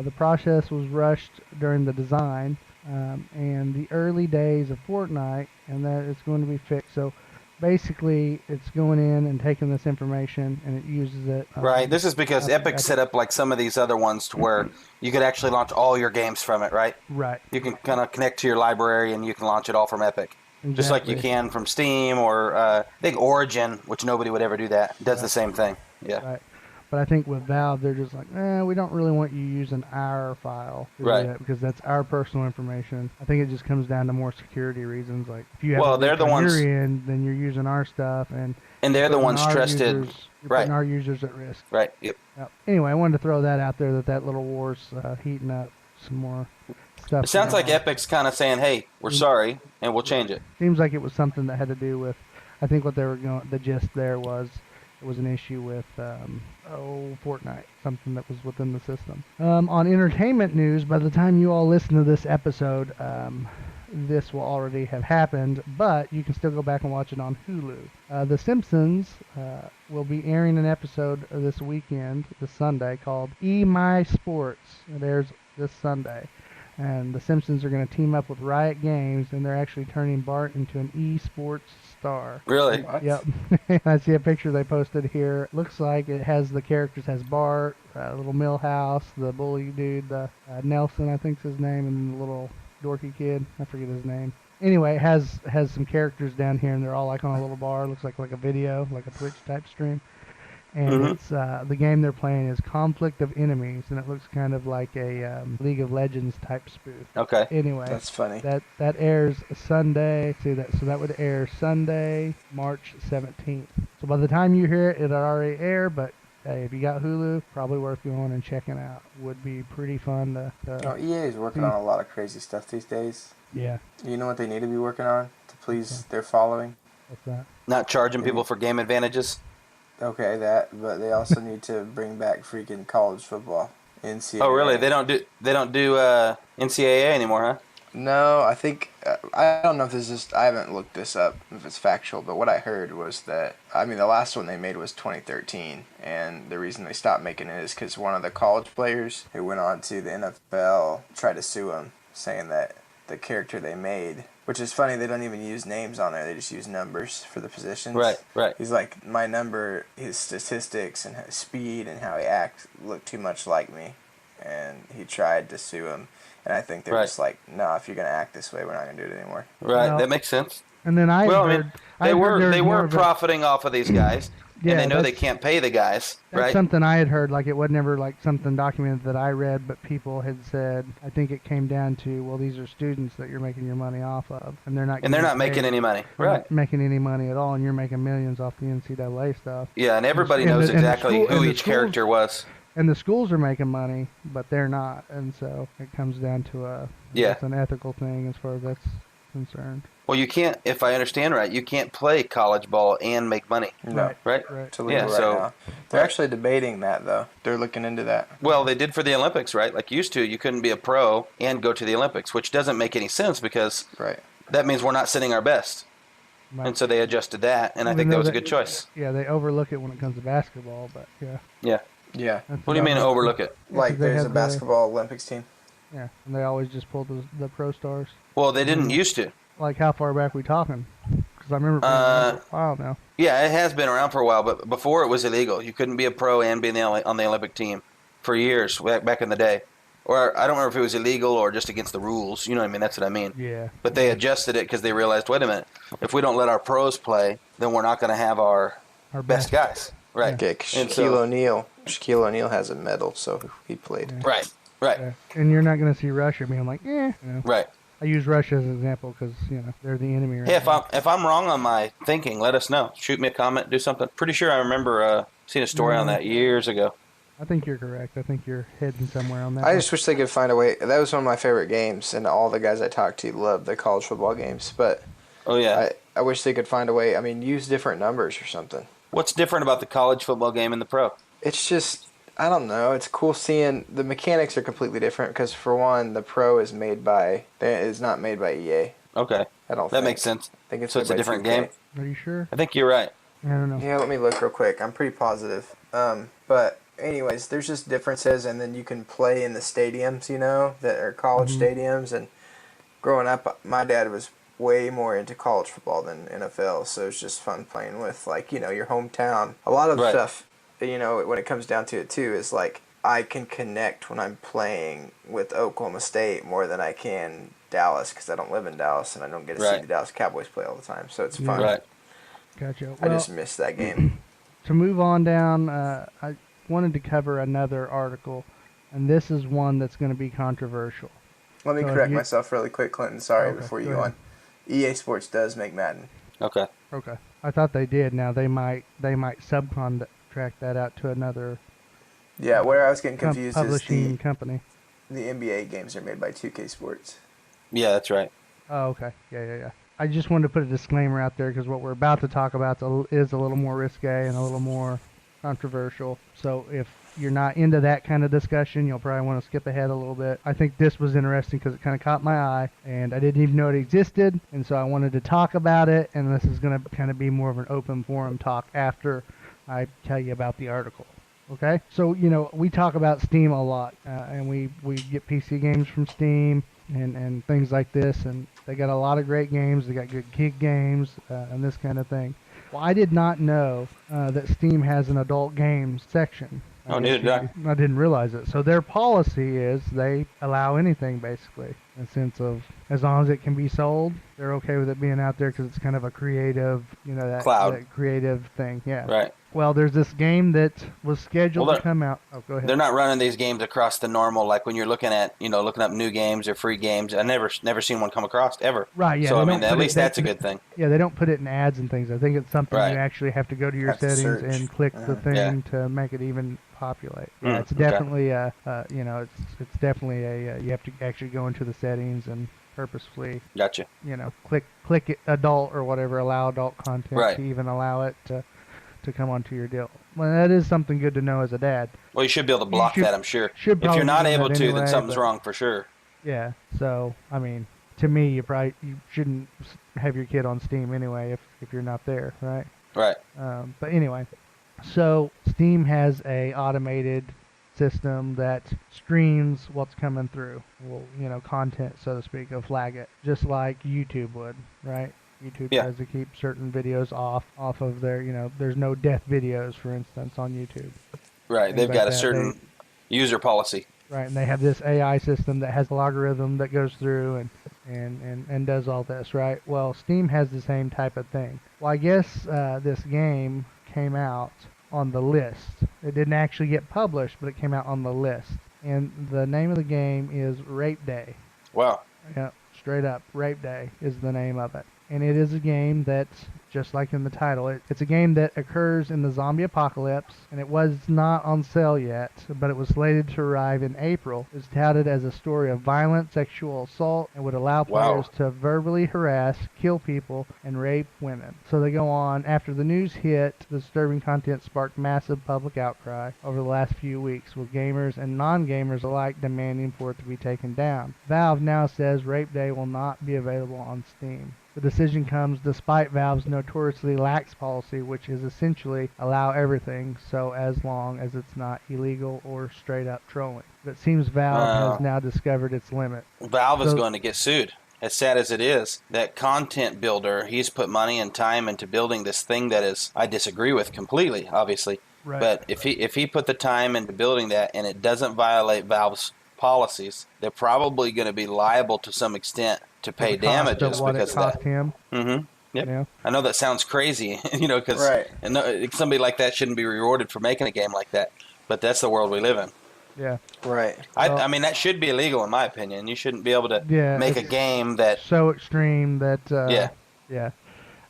S2: the process was rushed during the design and the early days of Fortnite, and that it's going to be fixed. So basically, it's going in and taking this information, and it uses it.
S3: Right. This is because Epic set up like some of these other ones to where you could actually launch all your games from it, right?
S2: Right.
S3: You can kind of connect to your library, and you can launch it all from Epic.
S2: Exactly.
S3: Just like you can from Steam or I think Origin, which nobody would ever do that, does the same thing. Yeah.
S2: Right. But I think with Valve, they're just like, we don't really want you using our file to do
S3: Right.
S2: that because that's our personal information. I think it just comes down to more security reasons. Like if you have
S3: Well,
S2: a
S3: they're
S2: leak
S3: the
S2: on
S3: ones-
S2: your end, then you're using our stuff, and
S3: And they're the
S2: putting
S3: ones
S2: our
S3: trusted.
S2: You're
S3: Right.
S2: putting our users at risk.
S3: Right. Yep.
S2: Yep. Anyway, I wanted to throw that out there that little war's heating up some more stuff.
S3: It sounds like
S2: going on.
S3: Epic's kind of saying, "Hey, we're sorry, and we'll change it."
S2: Seems like it was something that had to do with, I think what they were going, the gist there was, it was an issue with, Fortnite, something that was within the system. On entertainment news, by the time you all listen to this episode, this will already have happened, but you can still go back and watch it on Hulu. The Simpsons will be airing an episode this weekend, this Sunday, called My Sports. It airs this Sunday. And the Simpsons are going to team up with Riot Games, and they're actually turning Bart into an esports star.
S3: Really?
S4: What?
S2: Yep. I see a picture they posted here. Looks like it has the characters, has Bart, little Millhouse, the bully dude, Nelson, I think's his name, and the little dorky kid. I forget his name. Anyway, it has some characters down here, and they're all like on a little bar. Looks like a video, like a Twitch type stream. And it's the game they're playing is Conflict of Enemies, and it looks kind of like a League of Legends type spoof.
S3: Okay.
S2: Anyway,
S4: That's funny.
S2: that airs Sunday. See that? So that would air Sunday, March 17th. So by the time you hear it, it'll already air. But hey, if you got Hulu, probably worth going and checking out. Would be pretty fun to
S4: EA is working on a lot of crazy stuff these days.
S2: yeah.
S4: You know what they need to be working on to please their following?
S2: What's that?
S3: Not charging people for game advantages.
S4: Okay, but they also need to bring back freaking college football. NCAA.
S3: Oh, really? They don't do NCAA anymore, huh?
S4: No, I think I don't know if this is. I haven't looked this up if it's factual, but what I heard was that the last one they made was 2013, and the reason they stopped making it is because one of the college players who went on to the NFL tried to sue him, saying that the character they made, which is funny, they don't even use names on there; they just use numbers for the positions.
S3: Right.
S4: He's like, my number, his statistics and his speed and how he acts look too much like me, and he tried to sue him. And I think they're just like, no, if you're gonna act this way, we're not gonna do it anymore.
S3: Right.
S2: Well,
S3: that makes sense.
S2: And then
S3: They were profiting off of these guys,
S2: Yeah,
S3: and they know they
S2: that's-
S3: can't pay the guys,
S2: That's
S3: right?
S2: something I had heard. Like it was never like something documented that I read, but people had said. I think it came down to, well, these are students that you're making your money off of, and they're not.
S3: And they're
S2: getting
S3: not making
S2: paid.
S3: any money,
S2: They're
S3: right?
S2: not making any money at all, and you're making millions off the NCAA stuff.
S3: Yeah, and everybody
S2: And
S3: knows
S2: the- and the
S3: exactly
S2: school-
S3: who
S2: and the
S3: each
S2: schools-
S3: character was.
S2: And the schools are making money, but they're not, and so it comes down to it's an ethical thing as far as that's concerned.
S3: Well, you can't, if I understand right, you can't play college ball and make money,
S4: No,
S3: right?
S4: it's illegal
S3: Yeah, so-
S4: now. They're actually debating that though. They're looking into that.
S3: Well, they did for the Olympics, right? Like used to, you couldn't be a pro and go to the Olympics, which doesn't make any sense because
S4: Right.
S3: that means we're not sending our best.
S2: Right.
S3: And so they adjusted that, and I
S2: Even
S3: think that
S2: though
S3: was a
S2: they-
S3: good choice.
S2: Yeah, they overlook it when it comes to basketball, but yeah.
S3: Yeah.
S4: Yeah.
S2: That's
S3: What do you mean
S2: about it.
S3: overlook it?
S2: Yeah, 'cause
S4: Like
S2: they
S4: there's a
S2: have
S4: basketball Olympics team.
S2: Yeah, and they always just pull the pro stars.
S3: Well, they didn't used to.
S2: Like how far back we talking? Because I remember being around for a while now.
S3: Yeah, it has been around for a while, but before it was illegal. You couldn't be a pro and be on the Olympic team for years back in the day. Or I don't remember if it was illegal or just against the rules. You know what I mean? That's what I mean.
S2: Yeah.
S3: But they adjusted it because they realized, wait a minute, if we don't let our pros play, then we're not going to have our best guys. Right.
S4: Okay,
S3: And
S4: Shaquille O'Neal has a medal, so he played.
S2: Yeah.
S3: Right.
S2: Yeah. And you're not going to see Russia being like,
S3: Right.
S2: I use Russia as an example because they're the enemy. Right
S3: Hey,
S2: now.
S3: if I'm wrong on my thinking, let us know. Shoot me a comment, do something. Pretty sure I remember seeing a story on that years ago.
S2: I think you're correct. I think you're heading somewhere on that.
S4: I just wish they could find a way. That was one of my favorite games, and all the guys I talked to loved the college football games. But
S3: Oh yeah.
S4: I wish they could find a way. I mean, use different numbers or something.
S3: What's different about the college football game and the pro?
S4: It's just, I don't know. It's cool seeing the mechanics are completely different because for one, the pro is not made by EA.
S3: Okay,
S4: I don't
S3: that
S4: think.
S3: makes sense.
S4: I think it's
S3: So
S4: made
S3: it's a
S4: by
S3: different
S4: 2K.
S3: game.
S2: Are you sure?
S3: I think you're right.
S2: I don't know.
S4: Yeah, let me look real quick. I'm pretty positive. But anyways, there's just differences, and then you can play in the stadiums, that are college stadiums. And growing up, my dad was way more into college football than NFL, so it's just fun playing with, your hometown. A lot of
S3: Right.
S4: stuff, when it comes down to it, too, is, I can connect when I'm playing with Oklahoma State more than I can Dallas, because I don't live in Dallas, and I don't get to see the Dallas Cowboys play all the time, so it's fun.
S3: Right.
S2: Gotcha.
S4: I
S2: Well,
S4: just missed that game.
S2: to move on down, I wanted to cover another article, and this is one that's going to be controversial.
S4: Let me
S2: So
S4: correct
S2: you-
S4: myself really quick, Clinton. Sorry,
S2: Okay,
S4: before you
S2: go
S4: go
S2: ahead.
S4: on. EA Sports does make Madden.
S3: Okay.
S2: Okay. I thought they did. Now they might subcontract that out to another
S4: Yeah, where I was getting confused is
S2: publishing company.
S4: the NBA games are made by 2K Sports.
S3: Yeah, that's right.
S2: Oh, okay. Yeah. I just wanted to put a disclaimer out there because what we're about to talk about is a little more risque and a little more controversial. So if you're not into that kind of discussion, you'll probably want to skip ahead a little bit. I think this was interesting because it kind of caught my eye, and I didn't even know it existed, and so I wanted to talk about it, and this is going to kind of be more of an open forum talk after I tell you about the article. Okay? So, we talk about Steam a lot, and we get PC games from Steam and things like this, and they got a lot of great games. They got good kid games and this kind of thing. Well, I did not know that Steam has an adult games section.
S3: Oh, neither did I.
S2: I didn't realize it. So their policy is they allow anything, basically, in the sense of as long as it can be sold, they're okay with it being out there because it's kind of a creative,
S3: Cloud.
S2: that creative thing. Yeah.
S3: Right.
S2: Well, there's this game that was scheduled
S3: Well,
S2: to come out. Oh, go ahead.
S3: They're not running these games across the normal, like when you're looking at, looking up new games or free games. I never seen one come across ever.
S2: Right, yeah.
S3: So,
S2: they
S3: I
S2: don't
S3: mean,
S2: put
S3: at
S2: it-
S3: least
S2: they-
S3: that's a good thing.
S2: Yeah, they don't put it in ads and things. I think it's something
S3: Right.
S2: you actually have to go to your
S4: Have to
S2: settings
S4: search.
S2: and click the thing
S3: Yeah.
S2: to make it even populate. Yeah, it's
S3: Okay.
S2: definitely it's definitely you have to actually go into the settings and purposefully,
S3: Gotcha.
S2: click it adult or whatever, allow adult content
S3: Right.
S2: to even allow it to come onto your deal. Well, that is something good to know as a dad.
S3: Well, you should be able to block that, I'm sure.
S2: should
S3: If you're
S2: probably
S3: not
S2: do
S3: able
S2: that
S3: to,
S2: anyway,
S3: then something's
S2: but-
S3: wrong for sure.
S2: Yeah. So I mean, to me, you shouldn't have your kid on Steam anyway if you're not there, right?
S3: Right.
S2: But anyway, so Steam has a automated system that streams what's coming through. Well, content, so to speak, will flag it, just like YouTube would, right? YouTube
S3: Yeah.
S2: tries to keep certain videos off of their, there's no death videos, for instance, on YouTube.
S3: Right.
S2: Things
S3: They've
S2: like
S3: got a
S2: that.
S3: certain user policy.
S2: Right, and they have this AI system that has a logarithm that goes through and does all this, right? Well, Steam has the same type of thing. Well, I guess this game came out on the list. It didn't actually get published, but it came out on the list. And the name of the game is Rape Day.
S3: Wow.
S2: Yeah, straight up, Rape Day is the name of it. And it is a game that's, just like in the title, it's a game that occurs in the zombie apocalypse, and it was not on sale yet, but it was slated to arrive in April. It's touted as a story of violent sexual assault and would allow
S3: Wow.
S2: players to verbally harass, kill people, and rape women. So they go on. After the news hit, the disturbing content sparked massive public outcry over the last few weeks, with gamers and non-gamers alike demanding for it to be taken down. Valve now says Rape Day will not be available on Steam. The decision comes despite Valve's notoriously lax policy, which is essentially allow everything so as long as it's not illegal or straight up trolling. But it seems Valve has now discovered its limit.
S3: Valve is
S2: So-
S3: going to get sued. As sad as it is, that content builder, he's put money and time into building this thing that is, I disagree with completely, obviously.
S2: Right.
S3: But if he put the time into building that and it doesn't violate Valve's policies, they're probably going to be liable to some extent to pay
S2: The cost of
S3: damages
S2: what
S3: because
S2: it
S3: of
S2: cost
S3: that.
S2: him.
S3: Mm-hmm. Yep.
S2: Yeah.
S3: I know that sounds crazy, because
S4: Right.
S3: somebody like that shouldn't be rewarded for making a game like that. But that's the world we live in.
S2: Yeah.
S4: Right.
S3: I mean, that should be illegal in my opinion. You shouldn't be able to
S2: Yeah,
S3: make a
S2: it's
S3: game that.
S2: So extreme that
S3: Yeah.
S2: yeah.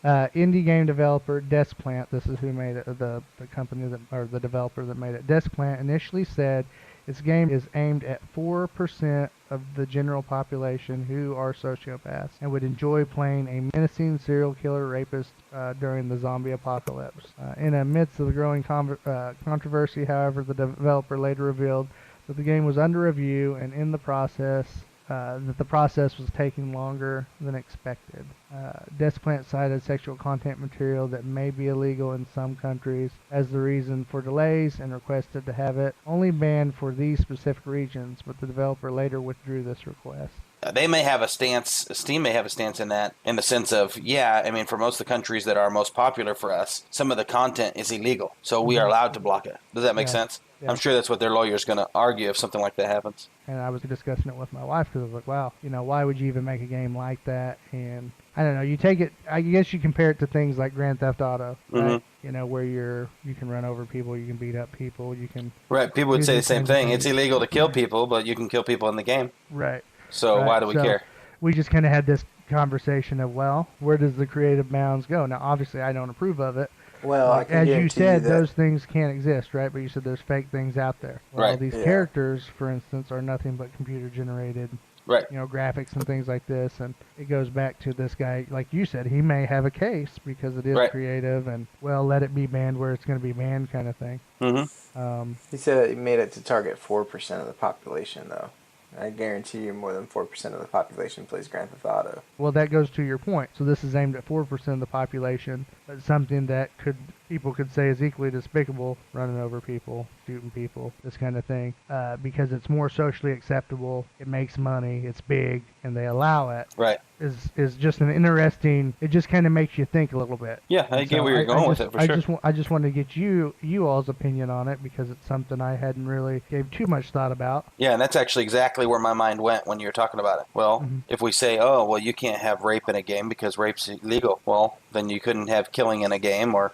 S2: Indie game developer Deskplant, this is who made it, the company that, or the developer that made it. Deskplant initially said Its game is aimed at 4% of the general population who are sociopaths and would enjoy playing a menacing serial killer rapist during the zombie apocalypse. In the midst of the growing controversy, however, the developer later revealed that the game was under review and in the process that the process was taking longer than expected. Desplant cited sexual content material that may be illegal in some countries as the reason for delays and requested to have it only banned for these specific regions, but the developer later withdrew this request.
S3: They may have a stance, Steam may have a stance in that, in the sense of, yeah, I mean, for most of the countries that are most popular for us, some of the content is illegal, so we are allowed to block it. Does that make sense? Yeah. I'm sure that's what their lawyer's going to argue if something like that happens.
S2: And I was discussing it with my wife because I was like, wow, why would you even make a game like that? And I don't know, you take it, I guess you compare it to things like Grand Theft Auto, right? Where you can run over people, you can beat up people, you can...
S3: Right, people would say the same thing. It's illegal to kill people, but you can kill people in the game.
S2: Right.
S3: So why do we care?
S2: We just kind of had this conversation of, well, where does the creative bounds go? Now, obviously, I don't approve of it.
S4: Well,
S2: as you said, those things can't exist, right? But you said there's fake things out there. Well,
S3: right.
S2: These characters, for instance, are nothing but computer-generated,
S3: right?
S2: Graphics and things like this. And it goes back to this guy, like you said, he may have a case because it is creative, and well, let it be banned where it's going to be banned, kind of thing.
S4: He said he made it to target 4% of the population, though. I guarantee you more than 4% of the population plays Grand Theft Auto.
S2: Well, that goes to your point. So this is aimed at 4% of the population, but something that people could say is equally despicable, running over people, shooting people, this kind of thing, because it's more socially acceptable, it makes money, it's big, and they allow it.
S3: Right.
S2: Is just an interesting. It just kind of makes you think a little bit.
S3: Yeah, I get where you're going with it for sure.
S2: I just wanted to get you all's opinion on it because it's something I hadn't really gave too much thought about.
S3: Yeah, and that's actually exactly where my mind went when you were talking about it. Well, if we say, oh, well, you can't have rape in a game because rape's illegal, well, then you couldn't have killing in a game, or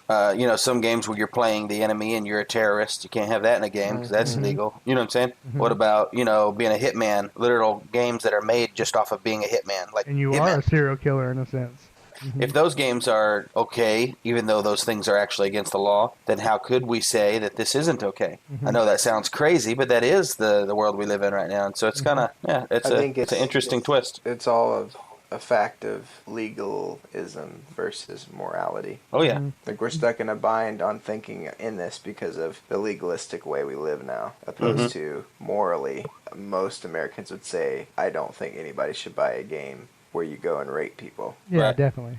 S3: some games where you're playing the enemy and you're a terrorist, you can't have that in a game because that's illegal. You know what I'm saying? What about being a hitman? Literal games that are made just off of being a hitman, like.
S2: And you are a serial killer in a sense.
S3: If those games are okay, even though those things are actually against the law, then how could we say that this isn't okay? I know that sounds crazy, but that is the world we live in right now. And so it's kind of, it's an interesting twist.
S4: It's all a fact of legalism versus morality.
S3: Oh, yeah.
S4: Like, we're stuck in a bind on thinking in this because of the legalistic way we live now, opposed to morally. Most Americans would say, I don't think anybody should buy a game where you go and rape people.
S2: Yeah,
S3: right.
S2: definitely.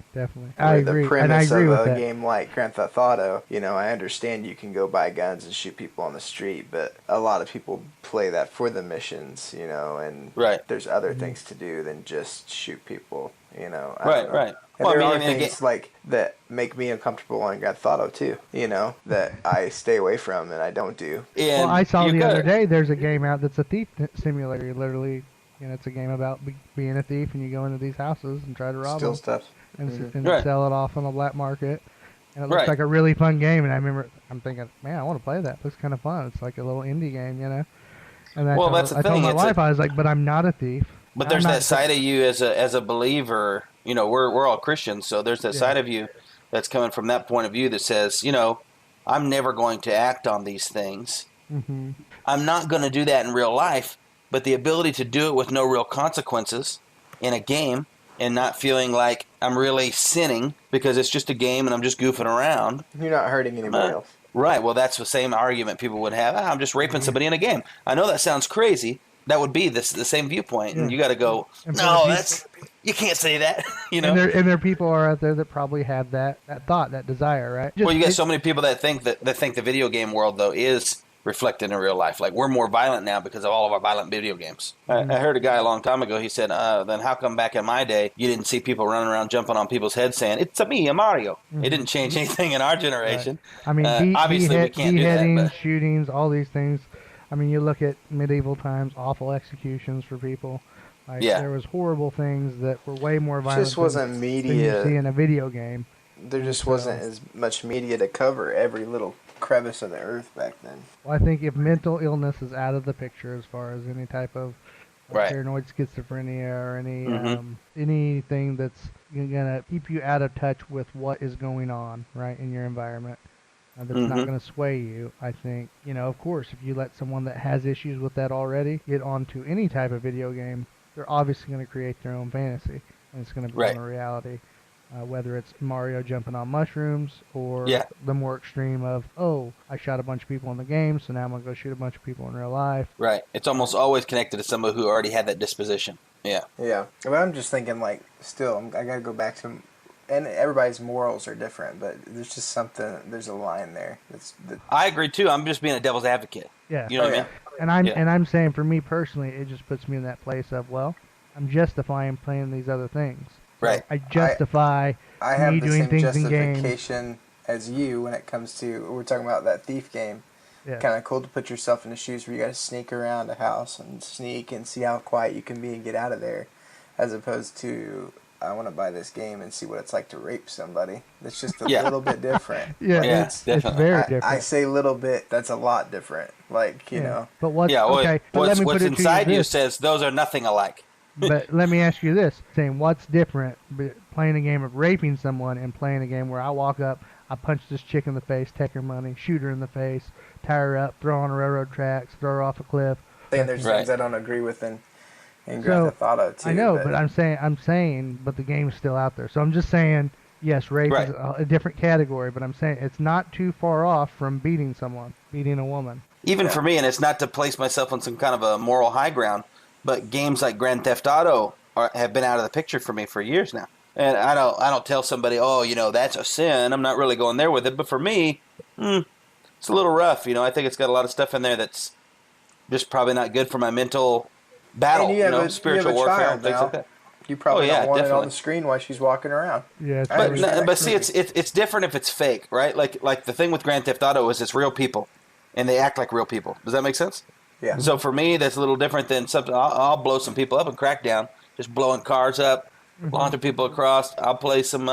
S2: I agree.
S4: The premise
S2: of
S4: a game like Grand Theft Auto, I understand you can go buy guns and shoot people on the street, but a lot of people play that for the missions, and there's other things to do than just shoot people,
S3: Right.
S4: And there are things like that make me uncomfortable on Grand Theft Auto too, that I stay away from and I don't do.
S2: Well, I saw the other day there's a game out that's a thief simulator. You literally... it's a game about being a thief, and you go into these houses and try to rob them.
S4: Stuff.
S2: And sell it off on the black market. And it looks like a really fun game, and I'm thinking, man, I want to play that. It looks kind of fun. It's like a little indie game, And I told my wife, I was like, but I'm not a thief.
S3: But there's that side of you as a believer, we're all Christians, so there's that side of you that's coming from that point of view that says, I'm never going to act on these things. I'm not going to do that in real life. But the ability to do it with no real consequences in a game and not feeling like I'm really sinning because it's just a game and I'm just goofing around.
S4: You're not hurting anybody else.
S3: Right. Well, that's the same argument people would have. I'm just raping somebody in a game. I know that sounds crazy. That would be the same viewpoint. And you got to go, no, you can't say that. And
S2: there people are out there that probably have that thought, that desire, right?
S3: Well, you got so many people that think the video game world, though, is reflected in real life. Like, we're more violent now because of all of our violent video games. I heard a guy a long time ago, he said, then how come back in my day you didn't see people running around jumping on people's heads saying, it's a Mario. It didn't change anything in our generation.
S2: Right. I mean,
S3: obviously we can't do that. But
S2: shootings, all these things. I mean, you look at medieval times, awful executions for people. Like, there was horrible things that were way more violent
S4: just wasn't media
S2: than you see in a video game.
S4: There just wasn't as much media to cover every little crevice of the earth back then.
S2: Well, I think if mental illness is out of the picture as far as any type of paranoid schizophrenia or anything that's gonna keep you out of touch with what is going on in your environment, That's not going to sway you. I think, of course, if you let someone that has issues with that already get onto any type of video game, they're obviously going to create their own fantasy, and it's going to become a reality. Whether it's Mario jumping on mushrooms or the more extreme of, oh, I shot a bunch of people in the game, so now I'm going to go shoot a bunch of people in real life.
S3: Right. It's almost always connected to somebody who already had that disposition. Yeah.
S4: Yeah. But I'm just thinking, like, still, I got to go back to, and everybody's morals are different, but there's just something, there's a line there.
S3: I agree, too. I'm just being a devil's advocate.
S2: Yeah.
S3: You know what I mean?
S2: And I'm saying, for me personally, it just puts me in that place of, well, I'm justifying playing these other things.
S3: Right.
S2: I justify
S4: I have
S2: me
S4: the
S2: doing
S4: same
S2: things in games.
S4: justification as you when it comes to, we're talking about that thief game.
S2: Yeah.
S4: Kind of cool to put yourself in the shoes where you got to sneak around a house and sneak and see how quiet you can be and get out of there, as opposed to, I want to buy this game and see what it's like to rape somebody. It's just a little bit different.
S2: It's very different.
S4: I say little bit, that's a lot different. Like, you know.
S2: But what's
S3: inside you says those are nothing alike.
S2: But let me ask you this, saying what's different playing a game of raping someone and playing a game where I walk up, I punch this chick in the face, take her money, shoot her in the face, tie her up, throw her on railroad tracks, throw her off a cliff.
S4: And there's things I don't agree with in Grand Theft Auto too.
S2: I know, but I'm saying, but the game's still out there. So I'm just saying, yes, rape is a different category, but I'm saying it's not too far off from beating a woman.
S3: Even for me, and it's not to place myself on some kind of a moral high ground, but games like Grand Theft Auto have been out of the picture for me for years now. And I don't tell somebody, oh, that's a sin. I'm not really going there with it. But for me, it's a little rough. I think it's got a lot of stuff in there that's just probably not good for my mental battle. Spiritual warfare and things like that.
S4: You probably don't want it on the screen while she's walking around.
S2: Yeah,
S3: but see, it's different if it's fake, right? Like the thing with Grand Theft Auto is it's real people, and they act like real people. Does that make sense?
S4: Yeah.
S3: So for me, that's a little different than something. I'll blow some people up in Crackdown, just blowing cars up, launching people across. I'll play some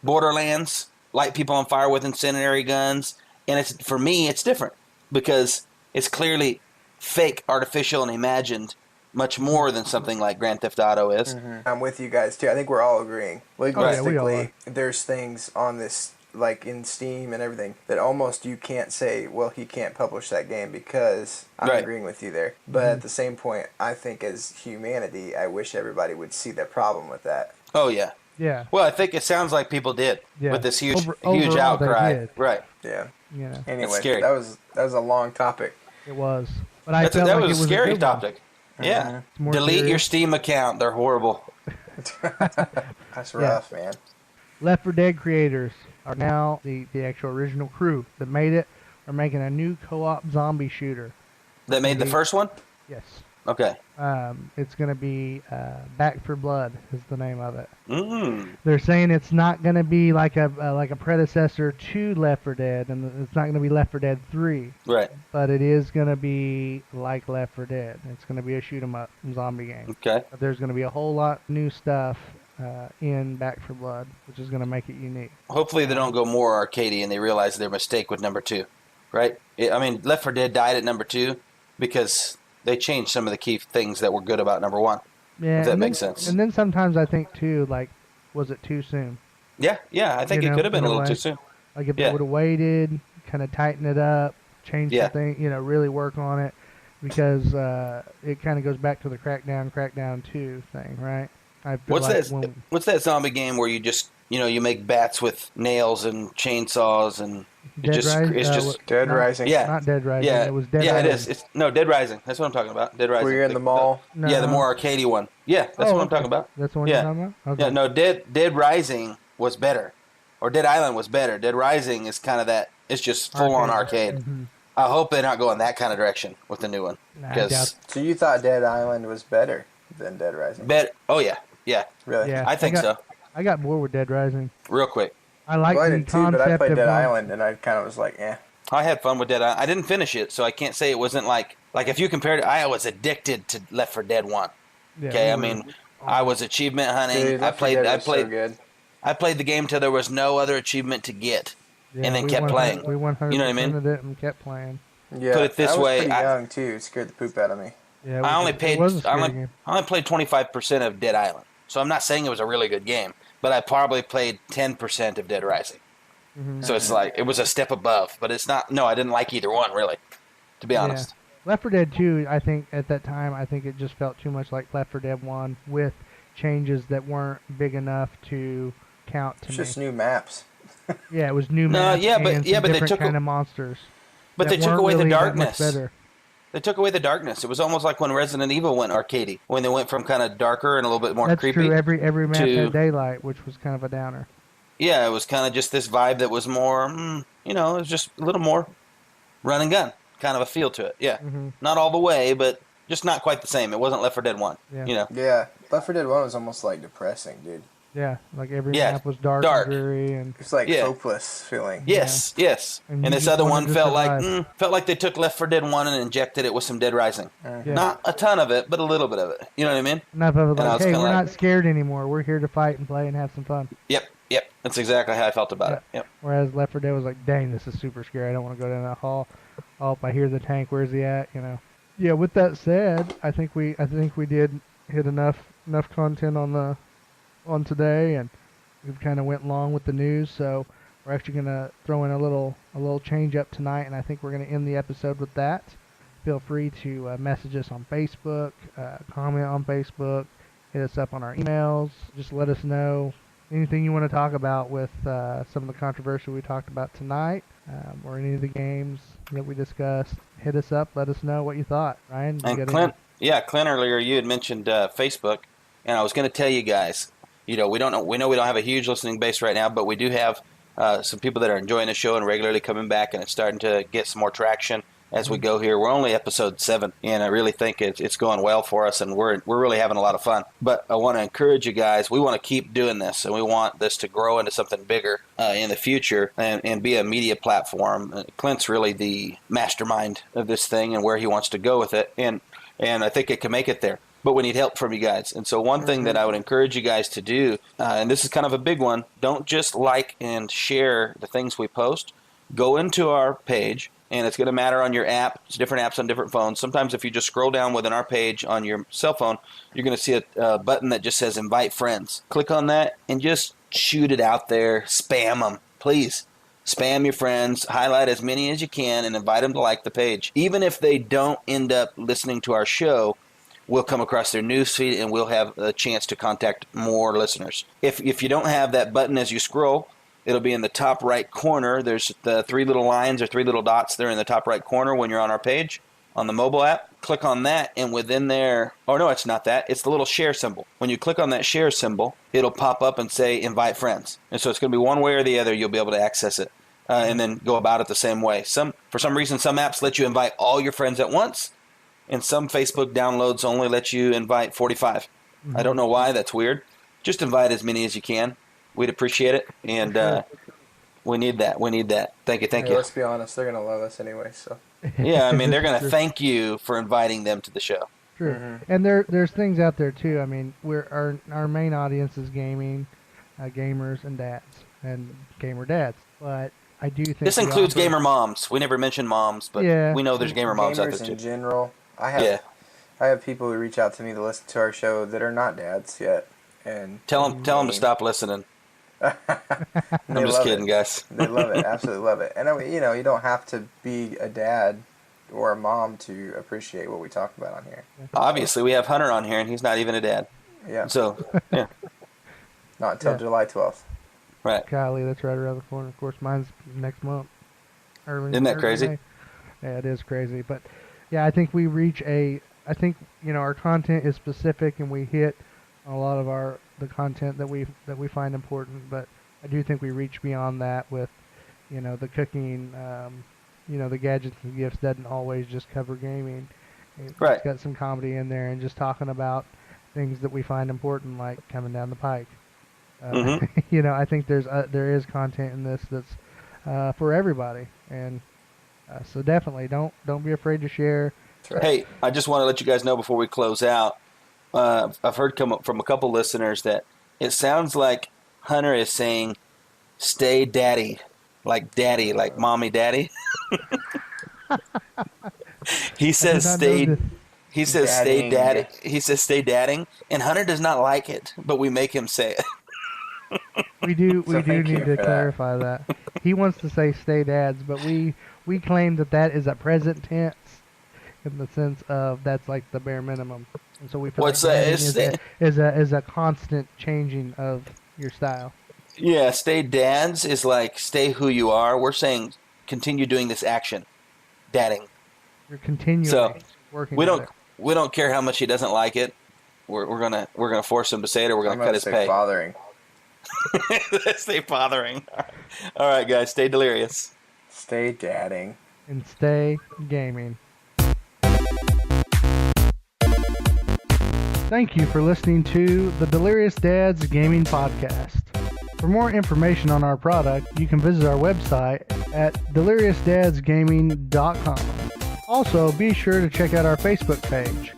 S3: Borderlands, light people on fire with incendiary guns, and for me, it's different because it's clearly fake, artificial, and imagined much more than something like Grand Theft Auto is.
S4: Mm-hmm. I'm with you guys too. I think we're all agreeing. Linguistically, there's things on this, like in Steam and everything, that almost you can't say, well, he can't publish that game because I'm agreeing with you there. But at the same point, I think as humanity, I wish everybody would see the problem with that.
S3: Oh, yeah.
S2: Yeah.
S3: Well, I think it sounds like people did with this huge outcry. Right.
S4: Yeah. Anyway,
S3: it's scary.
S4: that was a long topic.
S2: It was. But I
S3: felt
S2: that
S3: was a scary topic.
S2: One.
S3: Yeah. Delete your Steam account. They're horrible.
S4: That's rough, man.
S2: Left 4 Dead creators are now the actual original crew that made it are making a new co-op zombie shooter.
S3: That made the first one?
S2: Yes.
S3: Okay.
S2: It's going to be Back for Blood is the name of it.
S3: Mm.
S2: They're saying it's not going to be like a predecessor to Left 4 Dead, and it's not going to be Left 4 Dead 3.
S3: Right.
S2: But it is going to be like Left 4 Dead. It's going to be a shoot 'em up zombie game.
S3: Okay.
S2: But there's going to be a whole lot new stuff in Back for Blood, which is going to make it unique.
S3: Hopefully they don't go more arcadey and they realize their mistake with number 2, right? Left 4 Dead died at number 2 because they changed some of the key things that were good about number 1.
S2: Yeah,
S3: if that makes sense.
S2: And then sometimes I think too, like, was it too soon?
S3: Yeah, I think it could have been a little too soon.
S2: Like if they would have waited, kind of tighten it up, change the thing, really work on it, because it kind of goes back to the Crackdown 2 thing, right?
S3: What's that zombie game where you just you make bats with nails and chainsaws and
S4: Dead Rising.
S3: Yeah,
S2: not Dead Rising.
S3: Yeah,
S2: it was Dead
S3: Rising.
S2: It is.
S3: It's Dead Rising. That's what I'm talking about. Dead Rising.
S4: Where you're in the mall.
S3: The more arcadey one. Yeah, that's what I'm talking about.
S2: That's the one you're talking about. Okay.
S3: Yeah, no, Dead Rising was better, or Dead Island was better. Dead Rising is kind of that. It's just full on arcade.
S2: Mm-hmm.
S3: I hope they're not going that kind of direction with the new one.
S4: So you thought Dead Island was better than Dead Rising?
S3: Oh yeah.
S4: Really?
S2: Yeah,
S3: I think so.
S2: I got bored with Dead Rising.
S3: Real quick.
S2: I like the
S4: did too, but I played Dead Island and I kind of was like, eh.
S3: I had fun with Dead Island. I didn't finish it, so I can't say it wasn't like if you compared it, I was addicted to Left 4 Dead 1.
S2: Yeah,
S3: okay, I was achievement hunting.
S4: Dude,
S3: I played
S4: so good.
S3: I played the game till there was no other achievement to get, and then kept playing.
S2: We 100%
S3: you know what I mean?
S2: it and kept playing.
S4: Yeah,
S3: put it this way,
S4: I was pretty young too. It scared the poop out of me.
S2: Yeah,
S3: I only played 25% of Dead Island, so I'm not saying it was a really good game, but I probably played 10% of Dead Rising. So it's like it was a step above, but it's not. No, I didn't like either one really, to be honest.
S2: Left 4 Dead 2, I think at that time, I think it just felt too much like Left 4 Dead 1 with changes that weren't big enough to count to
S4: It's
S2: me.
S4: just new maps.
S2: Yeah, it was new maps and
S3: but they
S2: different
S3: took
S2: kind of monsters.
S3: But they
S2: that
S3: took
S2: weren't
S3: away the
S2: really that
S3: darkness.
S2: much better.
S3: They took away the darkness. It was almost like when Resident Evil went arcadey, when they went from kind of darker and a little bit more
S2: That's
S3: creepy.
S2: true. Every map had daylight, which was kind of a downer.
S3: Yeah, it was kind of just this vibe that was more, it was just a little more run and gun kind of a feel to it. Yeah, not all the way, but just not quite the same. It wasn't Left 4 Dead 1.
S2: Yeah.
S4: Yeah, Left 4 Dead 1 was almost like depressing, dude.
S2: Yeah, like every map was dark. And dreary, and
S4: it's like hopeless feeling.
S3: Yes. And this other one felt like they took Left 4 Dead 1 and injected it with some Dead Rising. Not a ton of it, but a little bit of it. You know what I mean?
S2: Enough of it. Like, hey, we're not scared anymore. We're here to fight and play and have some fun.
S3: Yep. That's exactly how I felt about it. Yep.
S2: Whereas Left 4 Dead was like, dang, this is super scary. I don't want to go down that hall. Oh, I hear the tank. Where's he at? Yeah. With that said, I think we did hit enough content on today, and we've kind of went long with the news. So we're actually gonna throw in a little change up tonight, and I think we're gonna end the episode with that. Feel free to message us on Facebook, comment on Facebook, hit us up on our emails. Just let us know anything you want to talk about with some of the controversy we talked about tonight, or any of the games that we discussed. Hit us up. Let us know what you thought. Ryan?
S3: And Clint, earlier you had mentioned Facebook, and I was going to tell you guys, we know we don't have a huge listening base right now, but we do have some people that are enjoying the show and regularly coming back, and it's starting to get some more traction as we go here. We're only episode 7, and I really think it's going well for us, and we're really having a lot of fun. But I want to encourage you guys. We want to keep doing this, and we want this to grow into something bigger in the future and be a media platform. Clint's really the mastermind of this thing and where he wants to go with it, and I think it can make it there. But we need help from you guys. And so one thing that I would encourage you guys to do, and this is kind of a big one, don't just like and share the things we post. Go into our page, and it's going to matter on your app. It's different apps on different phones. Sometimes if you just scroll down within our page on your cell phone, you're going to see a button that just says invite friends. Click on that and just shoot it out there. Spam them, please. Spam your friends. Highlight as many as you can and invite them to like the page. Even if they don't end up listening to our show, we'll come across their newsfeed and we'll have a chance to contact more listeners. If you don't have that button as you scroll, it'll be in the top right corner. There's the 3 little lines or 3 little dots there in the top right corner when you're on our page on the mobile app. Click on that, and within there, oh no, it's not that. It's the little share symbol. When you click on that share symbol, it'll pop up and say invite friends. And so it's going to be one way or the other. You'll be able to access it and then go about it the same way. For some reason, some apps let you invite all your friends at once, and some Facebook downloads only let you invite 45. I don't know why. That's weird. Just invite as many as you can. We'd appreciate it, and we need that. Thank you.
S4: Let's be honest, they're going to love us anyway. So
S3: yeah, I mean, they're going to thank you for inviting them to the show.
S2: True. And there's things out there, too. I mean, our main audience is gaming, gamers, and dads, and gamer dads. But I do think
S3: this includes gamer moms. We never mentioned moms, but we know there's gamer moms out there, too.
S4: In general, I have people who reach out to me to listen to our show that are not dads yet. And
S3: tell them to stop listening. I'm just kidding, guys.
S4: They love it, absolutely love it. And you don't have to be a dad or a mom to appreciate what we talk about on here.
S3: Obviously, we have Hunter on here, and he's not even a dad.
S4: Yeah.
S3: So, yeah.
S4: Not until July 12th.
S3: Right.
S2: Golly, that's right around the corner. Of course, mine's next month.
S3: Isn't that crazy?
S2: May. Yeah, it is crazy. But yeah, I think we reach our content is specific, and we hit a lot of the content that we find important, but I do think we reach beyond that with, the cooking, the gadgets and gifts doesn't always just cover gaming. It's got some comedy in there and just talking about things that we find important, like coming down the pike. I think there is content in this that's for everybody, and so definitely don't be afraid to share.
S3: Hey, I just want to let you guys know before we close out. I've heard come up from a couple listeners that it sounds like Hunter is saying, "Stay daddy," like mommy, daddy. He says stay. He says stay daddy. He says stay dadding, and Hunter does not like it, but we make him say it.
S2: We do
S4: So thank you
S2: need to
S4: for that.
S2: clarify that. He wants to say stay dads, but we claim that is a present tense in the sense of that's like the bare minimum. And so we feel
S3: What's
S2: like
S3: that?
S2: dadding is a constant changing of your style.
S3: Yeah, stay dads is like stay who you are. We're saying continue doing this action, dadding.
S2: You're continually
S3: So
S2: working
S3: we
S2: at
S3: don't
S2: it.
S3: we don't care how much he doesn't like it. We're gonna force him to say it, or we're
S4: I'm
S3: gonna cut
S4: gonna
S3: his
S4: say
S3: pay.
S4: fathering.
S3: Stay bothering. All right, guys, stay delirious.
S4: Stay dadding.
S2: And stay gaming. Thank you for listening to the Delirious Dads Gaming Podcast. For more information on our product, you can visit our website at deliriousdadsgaming.com. Also, be sure to check out our Facebook page,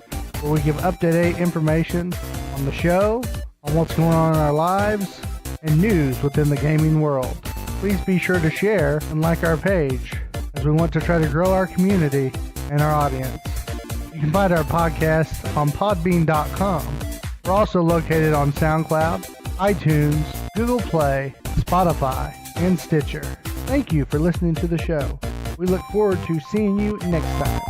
S2: where we give up-to-date information on the show, on what's going on in our lives, and news within the gaming world. Please be sure to share and like our page, as we want to try to grow our community and our audience. You can find our podcast on podbean.com. We're also located on SoundCloud, iTunes, Google Play, Spotify, and Stitcher. Thank you for listening to the show. We look forward to seeing you next time.